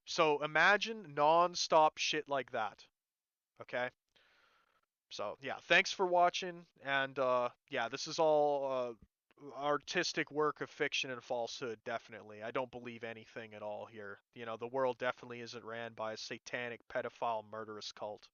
So imagine non-stop shit like that. Okay? So yeah, thanks for watching, and yeah, this is all artistic work of fiction and falsehood, definitely. I don't believe anything at all here. The world definitely isn't ran by a satanic pedophile murderous cult.